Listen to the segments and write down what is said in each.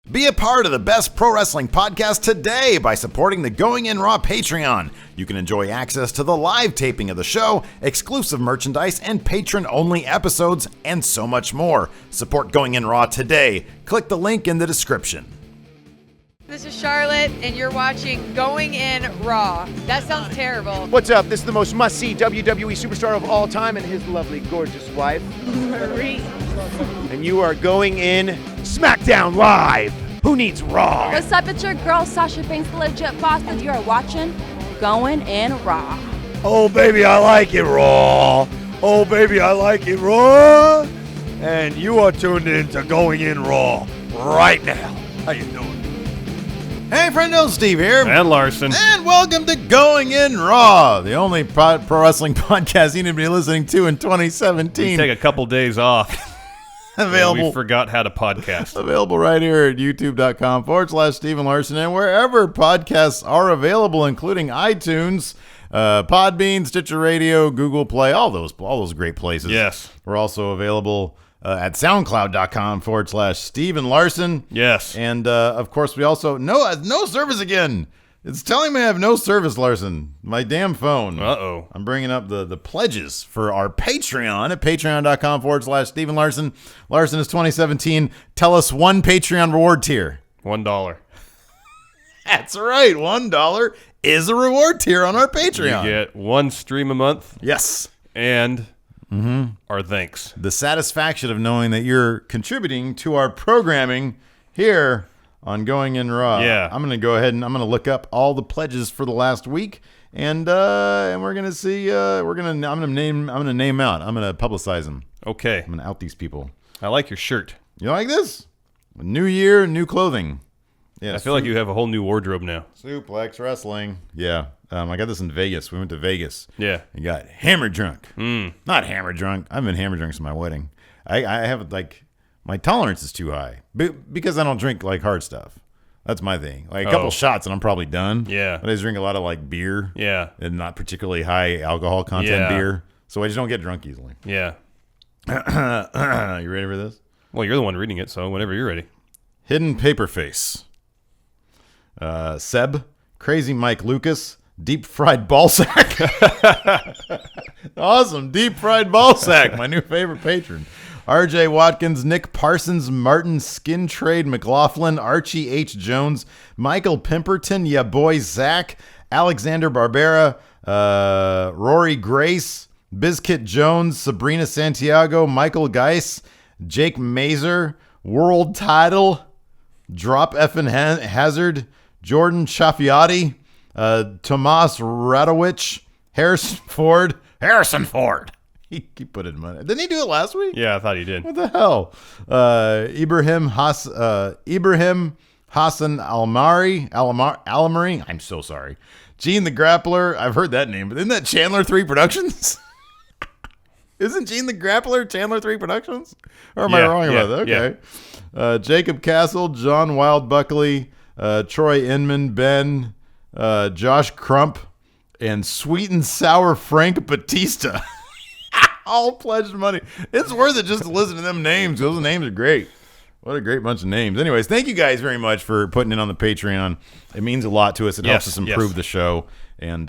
Be a part of the best pro wrestling podcast today by supporting the Going In Raw Patreon. You can enjoy access to the live taping of the show, exclusive merchandise, and patron-only episodes, and so much more. Support Going In Raw today. Click the link in the description. This is Charlotte, and you're watching Going In Raw. That sounds terrible. What's up? This is the most must-see WWE superstar of all time and his lovely, gorgeous wife, Marie. and you are going in SmackDown Live. Who needs Raw? What's up? It's your girl, Sasha Banks, the legit boss, and you are watching Going In Raw. Oh, baby, I like it Raw. Oh, baby, I like it Raw. And you are tuned in to Going In Raw right now. How you doing? Hey, friendo, Steve here. And Larson. And welcome to Going In Raw, the only pro wrestling podcast you need to be listening to in 2017. We take a couple days off. Available. We forgot how to podcast. Available right here at youtube.com/Stephen Larson and wherever podcasts are available, including iTunes, Podbean, Stitcher Radio, Google Play, all those great places. Yes. We're also available at soundcloud.com/Stephen Larson. Yes. And of course, we also no service again. It's telling me I have no service, Larson. My damn phone. Uh-oh. I'm bringing up the pledges for our Patreon at patreon.com/Stephen Larson. Larson is 2017. Tell us one Patreon reward tier. $1. That's right. $1 is a reward tier on our Patreon. You get one stream a month Yes. and our thanks. The satisfaction of knowing that you're contributing to our programming here on Going In Raw. Yeah. I'm going to go ahead and I'm going to look up all the pledges for the last week, and we're going to see. I'm going to name out. I'm going to publicize them. Okay. I'm going to out these people. I like your shirt. You like this? New year, new clothing. Yeah. I feel like you have a whole new wardrobe now. Suplex Wrestling. Yeah. I got this in Vegas. We went to Vegas. Yeah. And got hammer drunk. Not hammer drunk. I've been hammer drunk since my wedding. I have my tolerance is too high because I don't drink like hard stuff. That's my thing. Like a couple shots and I'm probably done. Yeah. But I just drink a lot of like beer. Yeah. And not particularly high alcohol content beer. So I just don't get drunk easily. Yeah. You ready for this? Well, you're the one reading it, so whenever you're ready. Hidden Paperface. Seb. Crazy Mike Lucas. Deep fried ball sack. Awesome. Deep fried ball sack. My new favorite patron. RJ Watkins, Nick Parsons, Martin Skin Trade, McLaughlin, Archie H. Jones, Michael Pemberton, ya boy Zach, Alexander Barbera, Rory Grace, Bizkit Jones, Sabrina Santiago, Michael Geis, Jake Mazer, World Title, Drop Effin Hazard, Jordan Chafiati, Tomas Radowich, Harrison Ford. He put in money. Didn't he do it last week? Yeah, I thought he did. What the hell? Ibrahim Hassan Alamari. I'm so sorry. Gene the Grappler. I've heard that name, but isn't that Chandler 3 Productions? Isn't Gene the Grappler Chandler 3 Productions? Or am I wrong about that? Okay. Yeah. Jacob Castle, John Wild Buckley, Troy Inman, Ben, Josh Crump, and Sweet and Sour Frank Batista. All pledged money. It's worth it just to listen to them names. Those names are great. What a great bunch of names. Anyways, thank you guys very much for putting it on the Patreon. It means a lot to us. It helps us improve the show and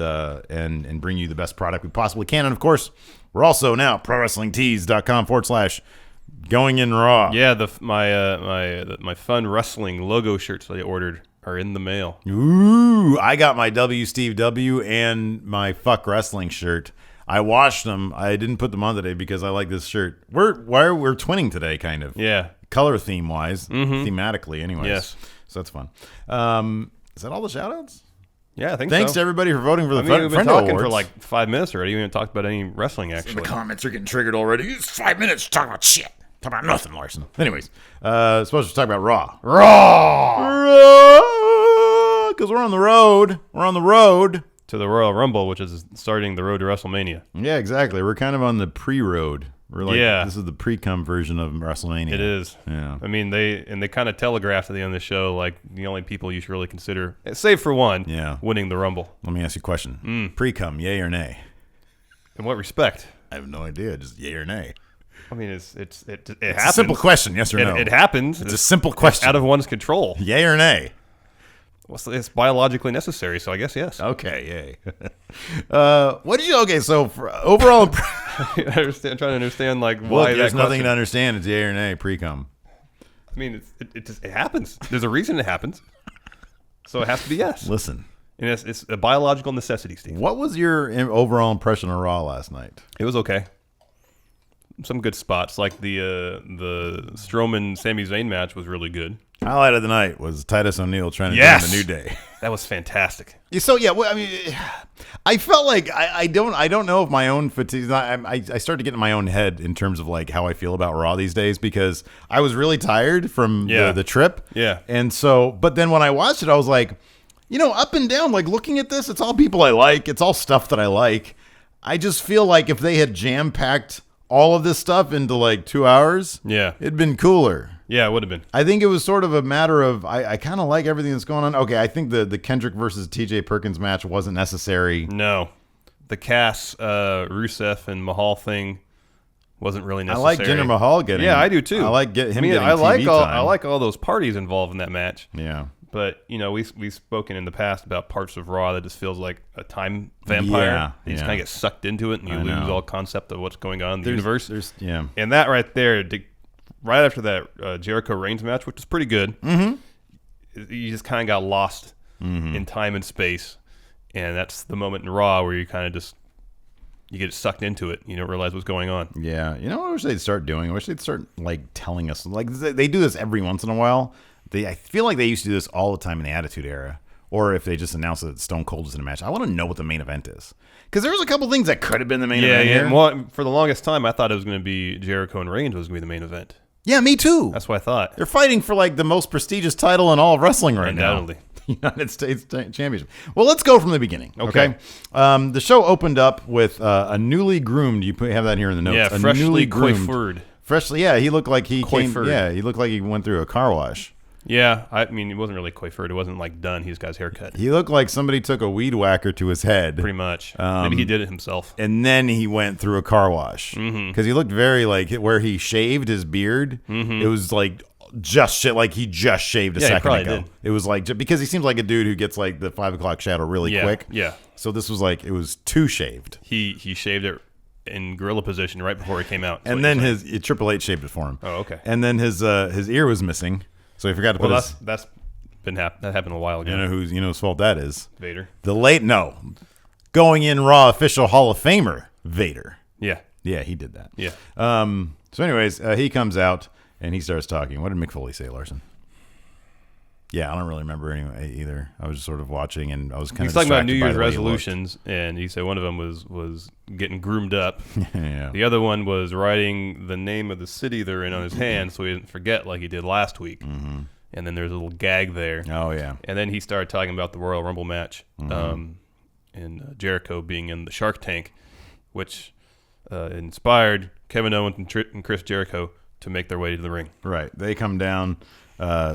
bring you the best product we possibly can. And of course, we're also now ProWrestlingTees.com/Going In Raw. Yeah, my fun wrestling logo shirts that I ordered are in the mail. Ooh, I got my W Steve W and my Fuck Wrestling shirt. I washed them. I didn't put them on today because I like this shirt. We're twinning today, kind of. Yeah. Color theme wise, thematically, anyways. Yes. So that's fun. Is that all the shout outs? Yeah, I think Thanks so. to everybody for voting for the we've been Friend talking Awards. for like 5 minutes already. We haven't talked about any wrestling, actually. The comments are getting triggered already. It's 5 minutes to talk about shit. Talk about nothing, Larson. Anyways, supposed to talk about Raw. Because we're on the road. We're on the road. To the Royal Rumble, which is starting the road to WrestleMania. Yeah, exactly. We're kind of on the pre-road. We're like, this is the pre-cum version of WrestleMania. It is. Yeah. I mean, they kind of telegraphed at the end of the show, like, the only people you should really consider, save for one, winning the Rumble. Let me ask you a question. Pre-cum, yay or nay? In what respect? I have no idea. Just yay or nay. I mean, it happens. It's a simple question, yes or no? It happens. It's a simple question. Out of one's control. Yay or nay? Well, it's biologically necessary, so I guess yes. Okay, yay. What did you? Okay, so for overall, I'm trying to understand like why. Well, there's that nothing question. to understand. It's yay or nay pre-cum. I mean, it happens. There's a reason it happens, so it has to be yes. Listen, and it's a biological necessity, Steve. what was your overall impression of Raw last night? It was okay. Some good spots, like the Strowman Sami Zayn match was really good. Highlight of the night was Titus O'Neil trying to join the New Day. That was fantastic. So yeah, well, I mean, I felt like I don't know if my own fatigue. I started to get in my own head in terms of like how I feel about Raw these days because I was really tired from the trip. Yeah, and so, but then when I watched it, I was like, up and down, like looking at this, it's all people I like, it's all stuff that I like. I just feel like if they had jam packed all of this stuff into like 2 hours, it'd been cooler. Yeah, it would have been. I think it was sort of a matter of I kind of like everything that's going on. Okay, I think the Kendrick versus TJ Perkins match wasn't necessary. No. The Cass, Rusev, and Mahal thing wasn't really necessary. I like Jinder Mahal getting. Yeah, I do too. I like him getting I like TV all time. I like all those parties involved in that match. Yeah. But we've spoken in the past about parts of Raw that just feels like a time vampire. Yeah, you just kind of get sucked into it, and you lose all concept of what's going on in the universe. And that right there, right after that Jericho Reigns match, which was pretty good, you just kind of got lost in time and space, and that's the moment in Raw where you kind of just you get sucked into it. You don't realize what's going on. Yeah, what I wish they'd start doing. I wish they'd start like telling us. Like they do this every once in a while. I feel like they used to do this all the time in the Attitude Era, or if they just announced that Stone Cold is in a match. I want to know what the main event is, because there was a couple things that could have been the main event. Yeah, well, for the longest time, I thought it was going to be Jericho and Reigns was going to be the main event. Yeah, me too. That's what I thought. They're fighting for like the most prestigious title in all of wrestling right now. Undoubtedly. United States Championship. Well, let's go from the beginning. Okay. The show opened up with a newly groomed. You have that here in the notes. Yeah, freshly coiffured. Freshly, yeah. He looked like he coiffured. he looked like he went through a car wash. Yeah, I mean, it wasn't really coiffured. It wasn't like done. He's got his haircut. He looked like somebody took a weed whacker to his head. Pretty much. Maybe he did it himself. And then he went through a car wash. Because he looked very like where he shaved his beard. It was like like he just shaved a second ago. Did. It was like, because he seems like a dude who gets like the 5 o'clock shadow really quick. Yeah. So this was like, it was too shaved. He shaved it in gorilla position right before he came out. And then Triple H shaved it for him. Oh, okay. And then his ear was missing. So he forgot to put his... that happened a while ago. You know whose fault that is? Vader. Going in Raw official Hall of Famer, Vader. Yeah. Yeah, he did that. Yeah. So anyways, he comes out and he starts talking. What did Mick Foley say, Larson? Yeah, I don't really remember anyway either. I was just sort of watching, and I was kind of talking about New Year's resolutions, and he said one of them was getting groomed up. Yeah. The other one was writing the name of the city they're in on his hand so he didn't forget like he did last week. And then there's a little gag there. Oh, yeah. And then he started talking about the Royal Rumble match and Jericho being in the Shark Tank, which inspired Kevin Owens and Chris Jericho to make their way to the ring. Right. They come down.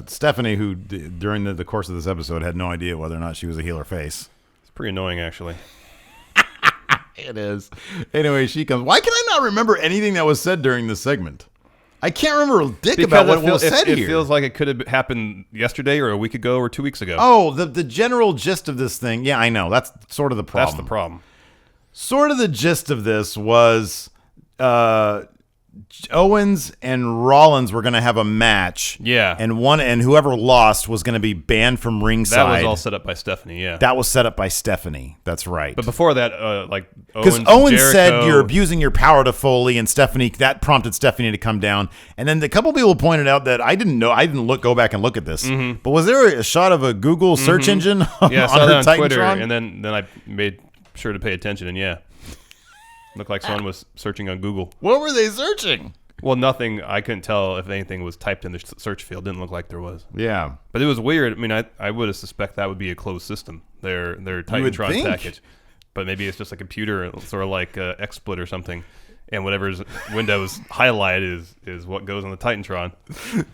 Stephanie, who during the course of this episode had no idea whether or not she was a heel or face. It's pretty annoying, actually. It is. Anyway, she comes. Why can I not remember anything that was said during this segment? I can't remember about what was said here. It feels like it could have happened yesterday or a week ago or 2 weeks ago. Oh, the general gist of this thing. Yeah, I know. That's sort of the problem. That's the problem. Sort of the gist of this was Owens and Rollins were going to have a match. Yeah. And whoever lost was going to be banned from ringside. That was all set up by Stephanie, yeah. That was set up by Stephanie. That's right. But before that, because Owens said you're abusing your power to Foley, and Stephanie, that prompted Stephanie to come down. And then a couple people pointed out that I didn't know. I didn't go back and look at this. But was there a shot of a Google search engine on I saw that on Twitter, Titantron? and then I made sure to pay attention, and yeah. Looked like someone was searching on Google. What were they searching? Well, nothing. I couldn't tell if anything was typed in the search field. Didn't look like there was. Yeah. But it was weird. I mean, I would have suspect that would be a closed system, their Titantron package. But maybe it's just a computer, sort of like XSplit or something. And whatever's Windows highlighted is what goes on the Titantron.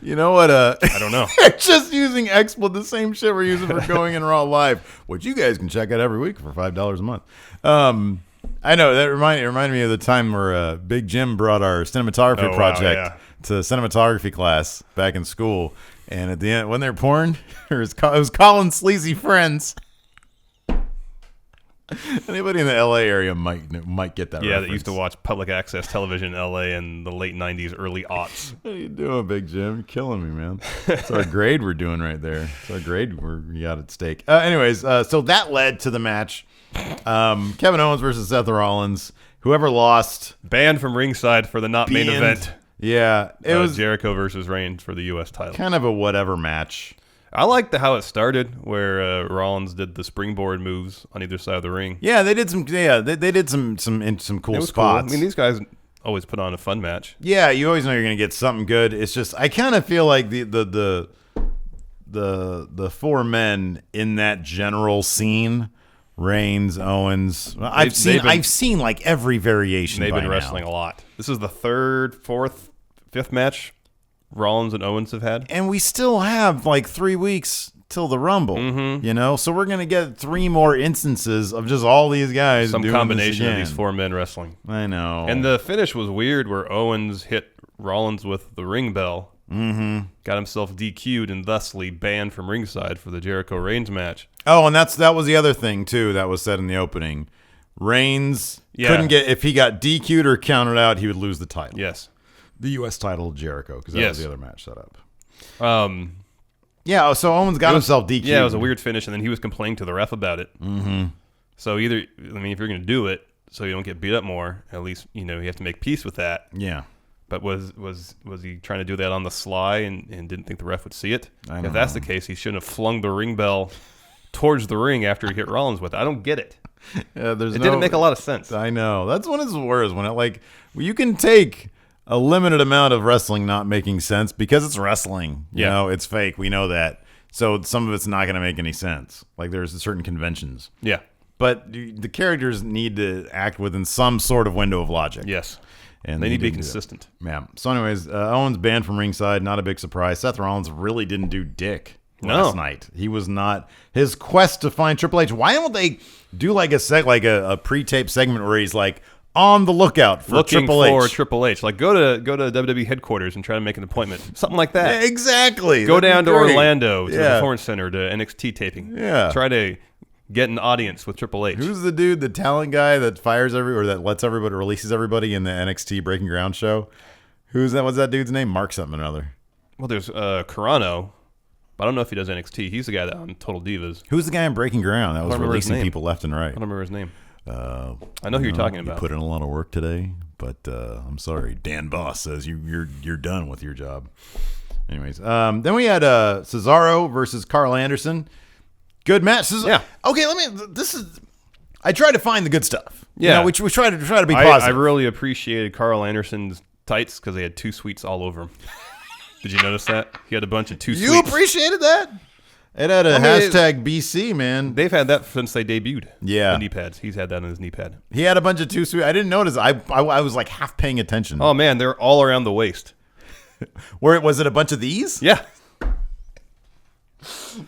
You know what? I don't know. Just using XSplit, the same shit we're using for Going in Raw Live, which you guys can check out every week for $5 a month. I know that reminded me of the time where Big Jim brought our cinematography project to cinematography class back in school, and at the end when they're porn, it was Colin's sleazy friends. Anybody in the LA area might get that. Yeah, reference. that used to watch public access television in LA in the late '90s, early aughts. How you doing, Big Jim? You're killing me, man. It's our grade we're doing right there. It's our grade we got at stake. Anyways, so that led to the match. Kevin Owens versus Seth Rollins. Whoever lost, banned from ringside for the main event. Yeah, it was Jericho versus Reigns for the U.S. title. Kind of a whatever match. I liked how it started, where Rollins did the springboard moves on either side of the ring. Yeah, they did some. Yeah, they did some cool spots. Cool. I mean, these guys always put on a fun match. Yeah, you always know you're gonna get something good. It's just I kind of feel like the four men in that general scene. Reigns, Owens. I've seen like every variation. They've been wrestling a lot. This is the third, fourth, fifth match Rollins and Owens have had, and we still have like 3 weeks till the Rumble. Mm-hmm. You know, so we're gonna get 3 more instances of just all these guys. Some doing combination this of again. these four men wrestling. I know. And the finish was weird, where Owens hit Rollins with the ring bell. Mm-hmm. Got himself DQ'd and thusly banned from ringside for the Jericho Reigns match. Oh, and that was the other thing too that was said in the opening. Reigns couldn't get, if he got DQ'd or counted out, he would lose the title. Yes, the U.S. title of Jericho, because that was the other match set up. Yeah, so Owens got himself DQ'd. Yeah, it was a weird finish, and then he was complaining to the ref about it. Mm-hmm. So if you're going to do it so you don't get beat up more, at least you have to make peace with that. Yeah. But was he trying to do that on the sly and didn't think the ref would see it? If that's the case, he shouldn't have flung the ring bell towards the ring after he hit Rollins with it. I don't get it. Yeah, it didn't make a lot of sense. I know. That's when it's worse. When you can take a limited amount of wrestling not making sense because it's wrestling. You know, it's fake. We know that. So some of it's not going to make any sense. Like there's certain conventions. Yeah. But the characters need to act within some sort of window of logic. Yes. And they need to be consistent. Yeah. So anyways, Owens banned from ringside. Not a big surprise. Seth Rollins really didn't do dick last night. He was not. His quest to find Triple H. Why don't they do like a pre-tape segment where he's like on the lookout for Triple H? Triple H. Like go to WWE headquarters and try to make an appointment. Something like that. Yeah, exactly. Go down to Orlando to the Performance Center to NXT taping. Yeah. Try to get an audience with Triple H. Who's the dude, the talent guy that fires that lets everybody, releases everybody in the NXT Breaking Ground show? Who's that? What's that dude's name? Mark something or other. Well, there's Carano. I don't know if he does NXT. He's the guy that on Total Divas. Who's the guy in Breaking Ground that was releasing people left and right? I don't remember his name. I know who you're talking about. You put in a lot of work today, but I'm sorry. Dan Boss says you're done with your job. Anyways, then we had Cesaro versus Carl Anderson. Good match. Okay, I try to find the good stuff. Yeah. We try to be positive. I really appreciated Carl Anderson's tights because they had 2 sweets all over them. Did you notice that? He had a bunch of 2 sweets. You appreciated that? It had a hashtag BC, man. They've had that since they debuted. Yeah. The knee pads. He's had that on his knee pad. He had a bunch of 2 sweets. I didn't notice. I was like half paying attention. Oh, man. They're all around the waist. Was it a bunch of these? Yeah.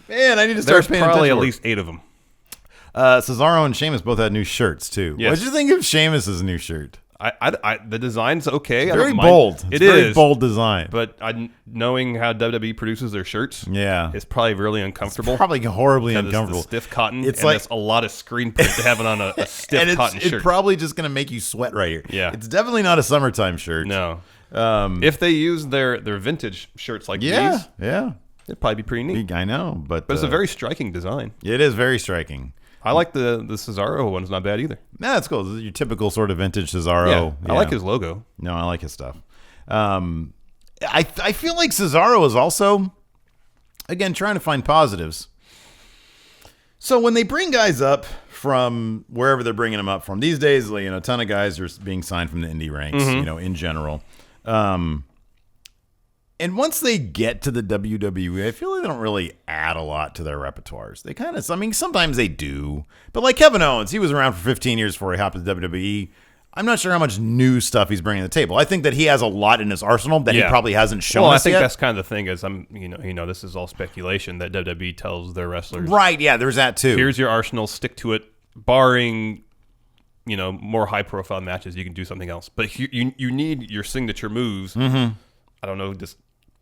Man, I need to start paying attention. There's probably at least 8 of them. Cesaro and Sheamus both had new shirts, too. Yes. What did you think of Sheamus's new shirt? The design's okay. Very bold. It's very bold design. But knowing how WWE produces their shirts, it's probably really uncomfortable. It's probably horribly uncomfortable. It's the stiff cotton. It's like a lot of screen print to have it on a stiff cotton shirt. It's probably just going to make you sweat right here. Yeah. It's definitely not a summertime shirt. No. If they use their vintage shirts like these, it'd probably be pretty neat. I know, but it's a very striking design. It is very striking. I like the Cesaro one's not bad either. Yeah, that's cool. This is your typical sort of vintage Cesaro. Yeah, I like his logo. No, I like his stuff. I feel like Cesaro is also, again, trying to find positives. So when they bring guys up from wherever they're bringing them up from, these days, a ton of guys are being signed from the indie ranks, in general. And once they get to the WWE, I feel like they don't really add a lot to their repertoires. They kind of, sometimes they do. But like Kevin Owens, he was around for 15 years before he hopped to WWE. I'm not sure how much new stuff he's bringing to the table. I think that he has a lot in his arsenal that he probably hasn't shown us yet. Well, I think that's kind of the thing is, this is all speculation that WWE tells their wrestlers. Right, yeah, there's that too. Here's your arsenal, stick to it, barring more high-profile matches, you can do something else. But you need your signature moves. Mm-hmm. I don't know, just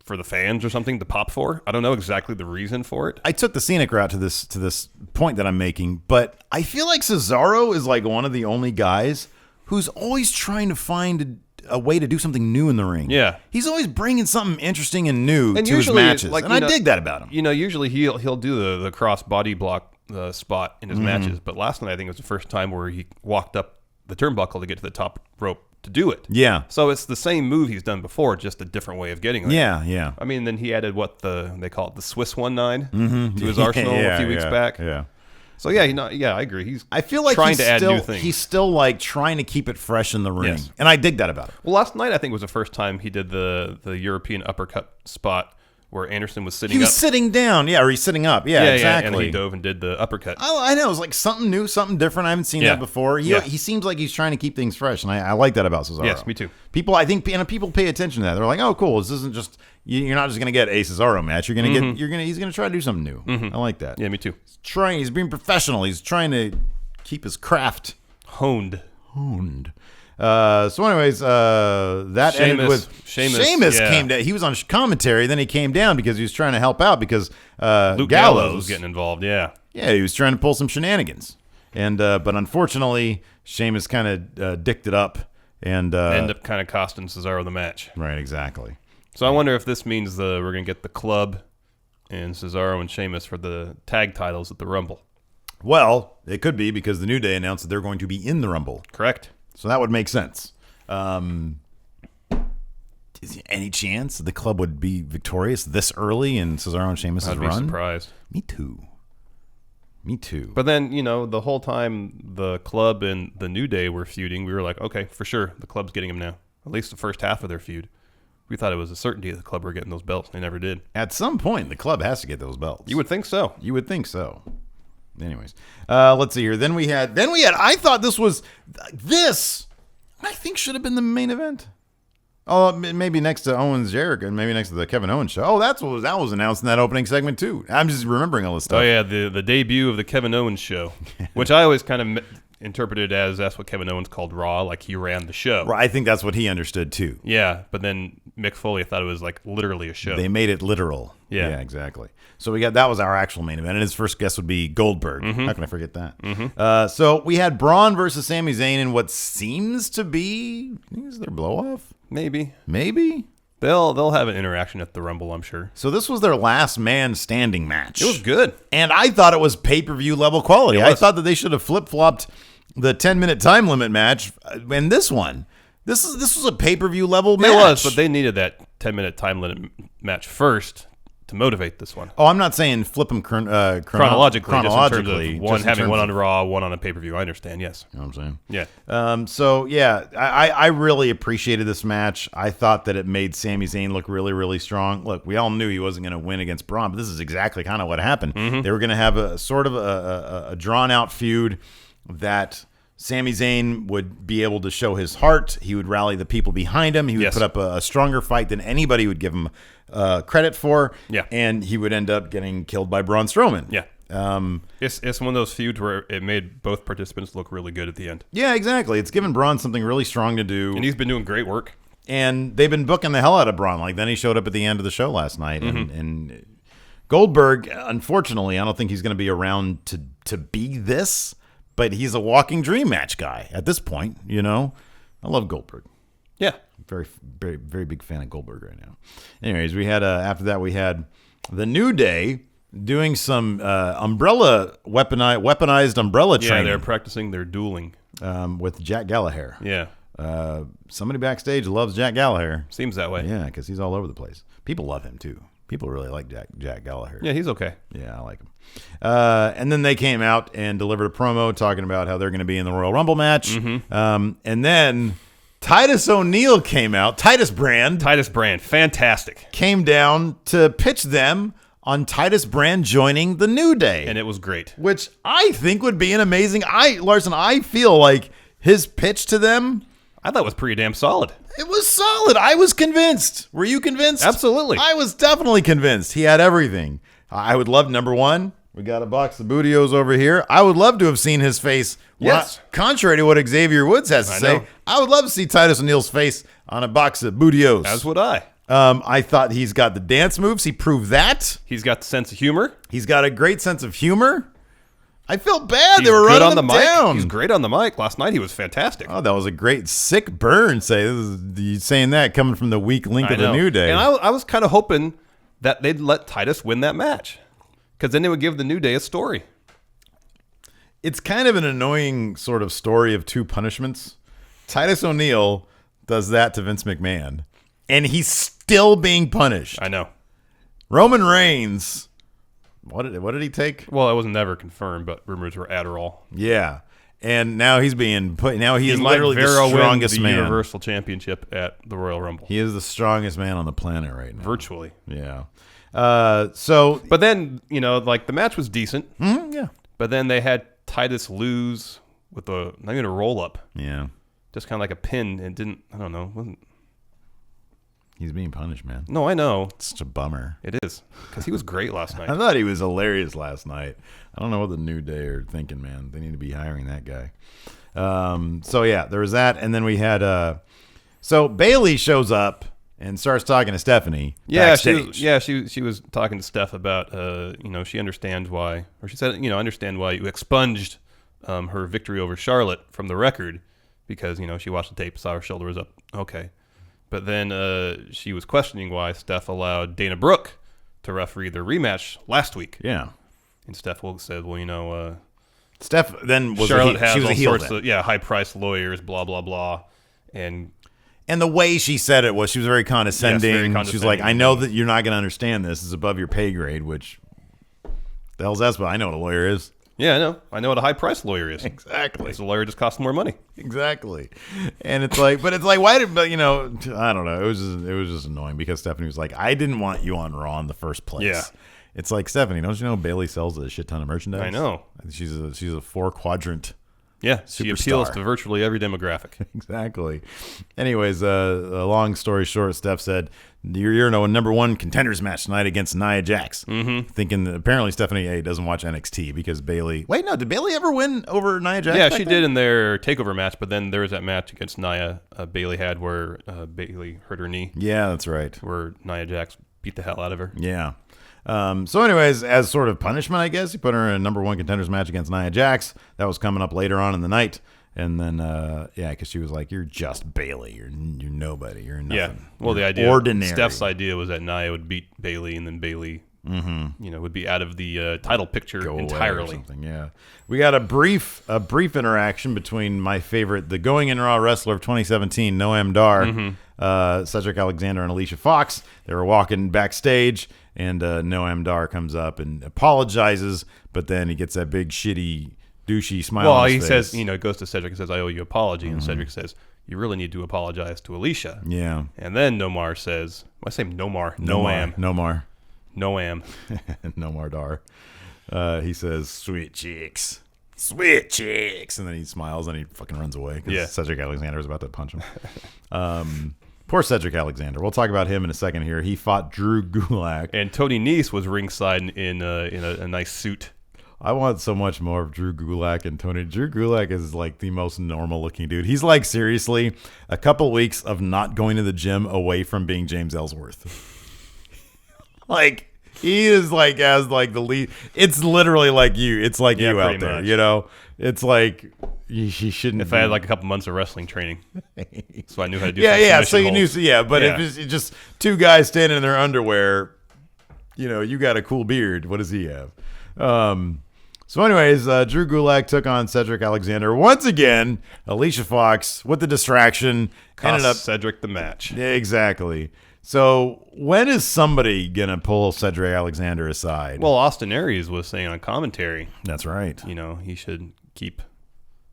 for the fans or something to pop for. I don't know exactly the reason for it. I took the scenic route to this point that I'm making, but I feel like Cesaro is like one of the only guys who's always trying to find a way to do something new in the ring. Yeah. He's always bringing something interesting and new to his matches, and I dig that about him. Usually he'll do the cross body block spot in his matches, but last night I think it was the first time where he walked up the turnbuckle to get to the top rope to do it. Yeah. So it's the same move he's done before, just a different way of getting there. Yeah. I mean, then he added they call it the Swiss 1-9 to his arsenal a few weeks back. Yeah. So I agree. I feel like trying to add new things. He's still like trying to keep it fresh in the ring, Yes. and I dig that about him. Well, last night I think was the first time he did the European uppercut spot where Anderson was sitting He was up. sitting down, or he's sitting up. Yeah, exactly. And he dove and did the uppercut. I know. It was like something new, something different. I haven't seen that before. He seems like he's trying to keep things fresh, and I like that about Cesaro. Yes, me too. I think people pay attention to that. They're like, oh, cool. This isn't just you're not just gonna get a Cesaro match. You're gonna he's gonna try to do something new. I like that. Yeah, me too. He's being professional. He's trying to keep his craft honed. So anyways, that ended with Sheamus yeah. came down. He was on commentary, then he came down because he was trying to help out because Luke Gallows was getting involved. Yeah, he was trying to pull some shenanigans, and but unfortunately, Sheamus kind of dicked it up and ended up kind of costing Cesaro the match. Right, exactly. So I wonder if this means we're going to get the Club and Cesaro and Sheamus for the tag titles at the Rumble. Well, it could be because the New Day announced that they're going to be in the Rumble. Correct. So that would make sense. Is there any chance the Club would be victorious this early in Cesaro and Sheamus' run? I'd be surprised. Me too. But then, the whole time the Club and the New Day were feuding, we were like, okay, for sure, the Club's getting them now. At least the first half of their feud. We thought it was a certainty that the Club were getting those belts. They never did. At some point, the Club has to get those belts. You would think so. Anyways, let's see here. Then we had. I thought this I think should have been the main event. Oh, maybe next to Owens Jericho, and maybe next to the Kevin Owens show. Oh, that was announced in that opening segment too. I'm just remembering all this stuff. Oh yeah, the debut of the Kevin Owens show, which I always kind of interpreted as that's what Kevin Owens called Raw, like he ran the show. Right, I think that's what he understood too. Yeah, but then Mick Foley thought it was like literally a show. They made it literal. Yeah, exactly. So that was our actual main event, and his first guest would be Goldberg. Mm-hmm. How can I forget that? So we had Braun versus Sami Zayn in what seems to be their blow off. Maybe they'll have an interaction at the Rumble, I'm sure. So this was their last man standing match. It was good, and I thought it was pay-per-view level quality. I thought that they should have flip-flopped the 10-minute time limit match and this one. This was a pay-per-view level match. It was, but they needed that 10-minute time limit match first to motivate this one. Oh, I'm not saying flip them chronologically. Just in terms of one on Raw, one on a pay-per-view. I understand, yes. You know what I'm saying? Yeah. I really appreciated this match. I thought that it made Sami Zayn look really, really strong. Look, we all knew he wasn't going to win against Braun, but this is exactly kind of what happened. Mm-hmm. They were going to have a sort of a drawn-out feud that Sami Zayn would be able to show his heart. He would rally the people behind him. He would put up a stronger fight than anybody would give him credit for. Yeah. And he would end up getting killed by Braun Strowman. Yeah. It's one of those feuds where it made both participants look really good at the end. Yeah, exactly. It's given Braun something really strong to do. And he's been doing great work. And they've been booking the hell out of Braun. Like, then he showed up at the end of the show last night. Mm-hmm. And Goldberg, unfortunately, I don't think he's going to be around to be this. But he's a walking dream match guy at this point, I love Goldberg. Yeah. Very, very, very big fan of Goldberg right now. Anyways, we had after that we had the New Day doing some weaponized umbrella training. Yeah, they're practicing their dueling with Jack Gallagher. Yeah. Somebody backstage loves Jack Gallagher. Seems that way. Yeah, because he's all over the place. People love him too. People really like Jack Gallagher. Yeah, he's okay. Yeah, I like him. And then they came out and delivered a promo talking about how they're going to be in the Royal Rumble match. Mm-hmm. And then Titus O'Neil came out. Titus Brand, fantastic. Came down to pitch them on Titus Brand joining the New Day. And it was great. Which I think would be an amazing... Larson, I feel like his pitch to them... I thought it was pretty damn solid. It was solid. I was convinced. Were you convinced? Absolutely. I was definitely convinced. He had everything. I would love, number one, We got a box of Bootios over here. I would love to have seen his face. Yes. Contrary to what Xavier Woods has to say, I would love to see Titus O'Neil's face on a box of Bootios. As would I. I thought he's got the dance moves. He proved that. He's got the sense of humor. He's got a great sense of humor. I felt bad. They were good running on the him mic. down. He's great on the mic. Last night he was fantastic. Oh, that was a great sick burn. You saying that coming from the weak link of the New Day. And I was kind of hoping that they'd let Titus win that match, because then they would give the New Day a story. It's kind of an annoying sort of story of two punishments. Titus O'Neil does that to Vince McMahon, and he's still being punished. I know. Roman Reigns, what did he take? Well, it was never confirmed, but rumors were Adderall. Yeah, and now he's being put. Now he is literally the strongest win the man. Universal Championship at the Royal Rumble. He is the strongest man on the planet right now. Virtually. Yeah. But then, like the match was decent. Yeah. But then they had Titus lose with not even a roll up. Yeah. Just kind of like a pin, and wasn't. He's being punished, man. No, I know. It's such a bummer. It is, because he was great last night. I thought he was hilarious last night. I don't know what the New Day are thinking, man. They need to be hiring that guy. So yeah, there was that, and then we had. So Bayley shows up and starts talking to Stephanie. Yeah, backstage. she was talking to Steph about she understands why, or she said understand why you expunged her victory over Charlotte from the record, because she watched the tape, saw her shoulder was up. Okay. But then she was questioning why Steph allowed Dana Brooke to referee the rematch last week. Yeah. And Steph said, Steph then was Charlotte has she was all a heel sorts of high-priced lawyers, blah, blah, blah. And the way she said it was, she was very condescending. Yes, very condescending. She was like, I know that you're not going to understand this. It's above your pay grade, which the hell's that? But I know what a lawyer is. Yeah, I know. I know what a high-priced lawyer is. Exactly. Because a lawyer just costs more money. Exactly. And it's like, why did, I don't know. It was just annoying because Stephanie was like, I didn't want you on Raw in the first place. Yeah. It's like, Stephanie, don't you know Bayley sells a shit ton of merchandise? I know. She's a 4-quadrant. Yeah, she appeals to virtually every demographic. Exactly. Anyways, a long story short, Steph said, you're in a number one contenders match tonight against Nia Jax. Mm-hmm. Thinking that apparently Stephanie A doesn't watch NXT because Bayley. Wait, no, did Bayley ever win over Nia Jax? Yeah, she did in their takeover match, but then there was that match against Nia Bayley had where Bayley hurt her knee. Yeah, that's right. Where Nia Jax beat the hell out of her. Yeah. So anyways, as sort of punishment, I guess, he put her in a number one contenders match against Nia Jax. That was coming up later on in the night. And then, because she was like, you're just Bayley. You're nobody. You're nothing. Yeah. Well, the idea, ordinary. Steph's idea was that Nia would beat Bayley, and then Bayley, would be out of the title picture entirely. Or something. Yeah. We got a brief interaction between my favorite, the Going in Raw wrestler of 2017, Noam Dar, Cedric Alexander, and Alicia Fox. They were walking backstage, and Noam Dar comes up and apologizes, but then he gets that big shitty douchey smile on his face. Says, goes to Cedric and says, I owe you an apology. And Cedric says, you really need to apologize to Alicia. Yeah. And then Nomar says, I say Nomar. Noam. Nomar Dar. He says, sweet chicks. Sweet chicks. And then he smiles and he fucking runs away because Cedric Alexander is about to punch him. Poor Cedric Alexander. We'll talk about him in a second here. He fought Drew Gulak. And Tony Nese was ringside in a nice suit. I want so much more of Drew Gulak and Tony. Drew Gulak is like the most normal looking dude. He's like seriously a couple weeks of not going to the gym away from being James Ellsworth. Like he is like as like the lead. It's literally like you. It's like you out there. Much. It's like he shouldn't. If I had like a couple months of wrestling training, so I knew how to do. Yeah. So you knew. But if it's just two guys standing in their underwear, you got a cool beard. What does he have? So anyways, Drew Gulak took on Cedric Alexander. Once again, Alicia Fox with the distraction. Ended up Cedric the match. Yeah, exactly. So when is somebody going to pull Cedric Alexander aside? Well, Austin Aries was saying on commentary. That's right. He should keep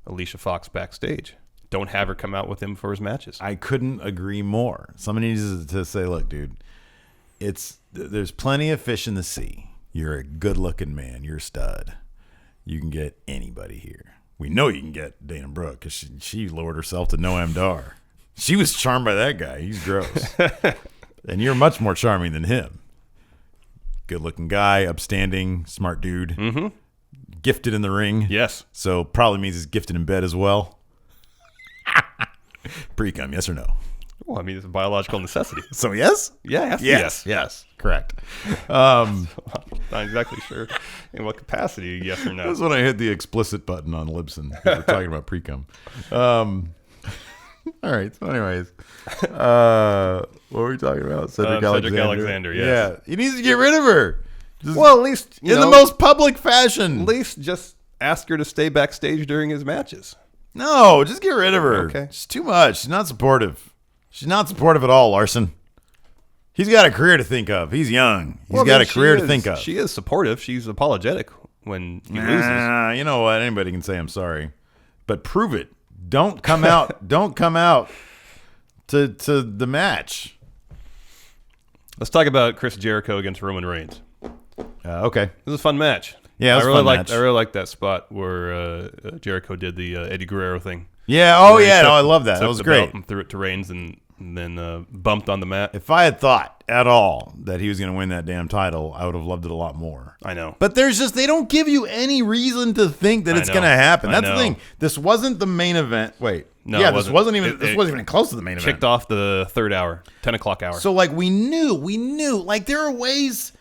Alicia Fox backstage. Don't have her come out with him for his matches. I couldn't agree more. Somebody needs to say, look, dude, there's plenty of fish in the sea. You're a good-looking man. You're a stud. You can get anybody here. We know you can get Dana Brooke because she lowered herself to Noam Dar. She was charmed by that guy. He's gross. And you're much more charming than him. Good-looking guy, upstanding, smart dude. Mm-hmm. Gifted in the ring. Yes. So probably means he's gifted in bed as well. Pre-cum, yes or no? Well, I mean, it's a biological necessity. So yes? Yeah. Yes. Correct. Not exactly sure in what capacity, yes or no. That's when I hit the explicit button on Libsyn. We're talking about pre-cum. All right. So anyways, what were we talking about? Cedric Alexander, yes. Yeah. He needs to get rid of her. Well, at least in the most public fashion. At least just ask her to stay backstage during his matches. No, just get rid of her. Okay. It's too much. She's not supportive. She's not supportive at all, Larson. He's got a career to think of. He's young. He's got a career to think of. She is supportive. She's apologetic when he loses. You know what? Anybody can say I'm sorry. But prove it. Don't come out. Don't come out to the match. Let's talk about Chris Jericho against Roman Reigns. Okay. It was a fun match. Yeah, it was I really liked that spot where Jericho did the Eddie Guerrero thing. Yeah. Oh, yeah. I love that. That was great. And threw it to Reigns and then bumped on the mat. If I had thought at all that he was going to win that damn title, I would have loved it a lot more. I know. But they don't give you any reason to think that it's going to happen. That's the thing. This wasn't the main event. Wait. No, yeah, this wasn't even close to the main event. Kicked off the third hour, 10 o'clock hour. So like we knew, like there are ways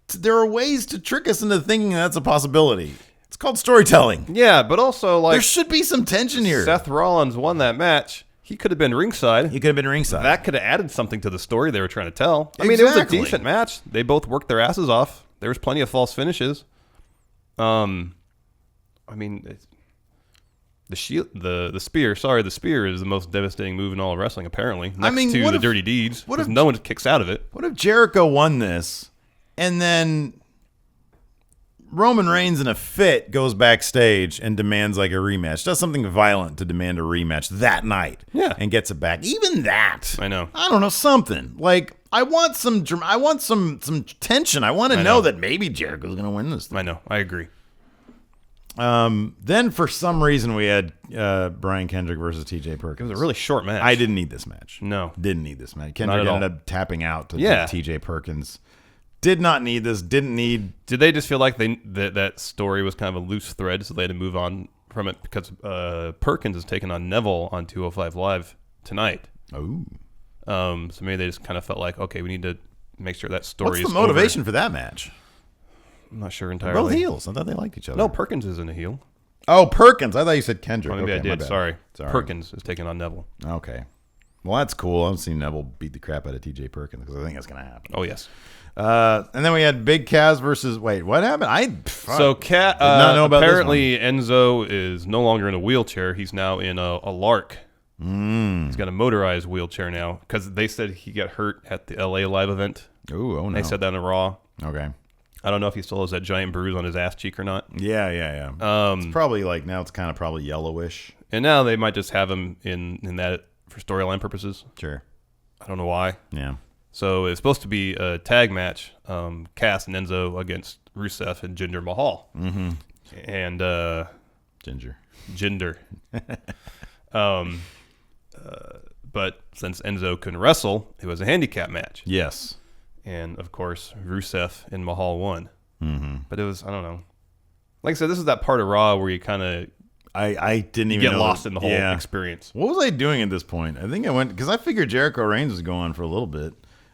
to trick us into thinking that's a possibility. It's called storytelling. Yeah, but also like there should be some tension here. Seth Rollins won that match. He could have been ringside. That could have added something to the story they were trying to tell. I mean, it was a decent match. They both worked their asses off. There was plenty of false finishes. I mean, the spear. Sorry, the spear is the most devastating move in all of wrestling. Apparently, next to the Dirty Deeds, because no one kicks out of it. What if Jericho won this, and then Roman Reigns in a fit goes backstage and demands like a rematch, does something violent to demand a rematch that night, and gets it back. Even that, I know. I don't know, something like I want some tension. I want to know that maybe Jericho's going to win this thing. I know. I agree. Then for some reason we had Brian Kendrick versus TJ Perkins. It was a really short match. I didn't need this match. No, didn't need this match. Kendrick ended up tapping out to TJ Perkins. Did not need this. Didn't need. Did they just feel like that story was kind of a loose thread, so they had to move on from it because Perkins is taking on Neville on 205 Live tonight? Oh. So maybe they just kind of felt like, okay, we need to make sure that story is What's the motivation for that match? I'm not sure entirely. They're both heels. I thought they liked each other. No, Perkins isn't a heel. Oh, Perkins. I thought you said Kendrick. Maybe I did. Sorry. Perkins is taking on Neville. Okay. Well, that's cool. I've seen Neville beat the crap out of TJ Perkins because I think that's going to happen. Oh, yes. And then we had Big Kaz versus. Wait, what happened? Apparently Enzo is no longer in a wheelchair. He's now in a Lark. He's got a motorized wheelchair now because they said he got hurt at the LA Live event. Oh no! They said that in Raw. Okay. I don't know if he still has that giant bruise on his ass cheek or not. Yeah. It's probably like now it's kind of probably yellowish. And now they might just have him in that for storyline purposes. Sure. I don't know why. Yeah. So it's supposed to be a tag match, Cass and Enzo against Rusev and Jinder Mahal. Mm-hmm. And Jinder. But since Enzo couldn't wrestle, it was a handicap match. Yes. And, of course, Rusev and Mahal won. Mm-hmm. But it was, I don't know. Like I said, this is that part of Raw where you kind of I didn't even get lost in the whole experience. What was I doing at this point? I think I went because I figured Jericho Reigns was going on for a little bit.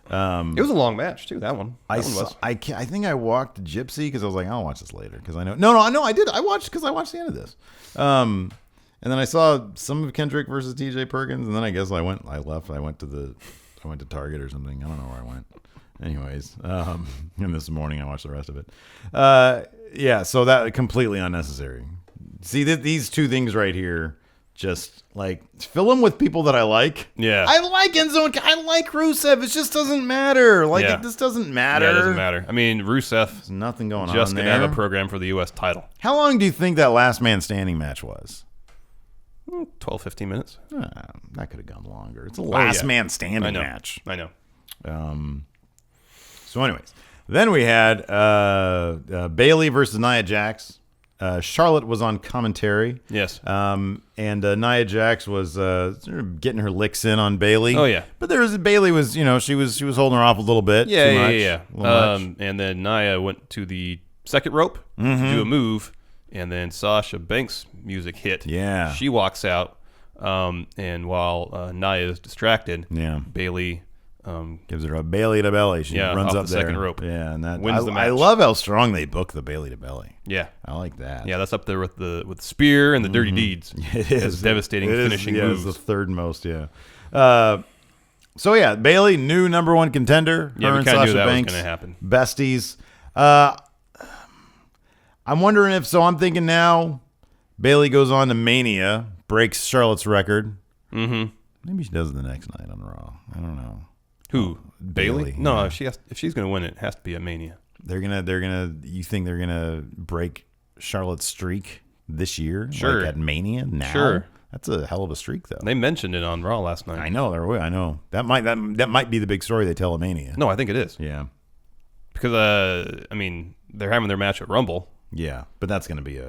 It was a long match too. That one. I think I walked Gypsy because I was like, I'll watch this later because I know. No, I did. I watched because I watched the end of this. And then I saw some of Kendrick versus TJ Perkins, and then I guess I left. I went to Target or something. I don't know where I went. Anyways, and this morning I watched the rest of it. Yeah, so that completely unnecessary. See these two things right here, just like fill them with people that I like. Yeah, I like Enzo and I like Rusev. It just doesn't matter. This doesn't matter. Yeah, it doesn't matter. I mean, Rusev. There's nothing going on just there. gonna have a program for the U.S. title. How long do you think that last man standing match was? 12, 15 minutes. That could have gone longer. It's a last man standing match. I know. So anyways, then we had Bayley versus Nia Jax. Charlotte was on commentary. Yes. And Nia Jax was sort of getting her licks in on Bayley. Oh yeah. But Bayley was, she was holding her off a little bit. Yeah. And then Nia went to the second rope to do a move, and then Sasha Banks' music hit. Yeah. She walks out, and while Nia is distracted, Bayley gives her a Bayley to belly. She runs off up the there. second rope. Yeah, and that wins the match. I love how strong they book the Bayley to belly. Yeah, I like that. Yeah, that's up there with the spear and the dirty deeds. It is as devastating finishing moves. It's the third most. Yeah. So yeah, Bayley, new number one contender. Yeah, her we and kind of Sasha knew that Banks, was going to happen. Besties. I'm wondering if I'm thinking now. Bayley goes on to Mania, breaks Charlotte's record. Mm-hmm. Maybe she does it the next night on Raw. I don't know. Who? Bayley? Yeah. No, if she's going to win, it has to be a Mania. You think they're gonna break Charlotte's streak this year? Sure. Like at Mania now? Sure. That's a hell of a streak, though. They mentioned it on Raw last night. I know. I know. That might be the big story they tell at Mania. No, I think it is. Yeah. Because they're having their match at Rumble. Yeah, but that's gonna be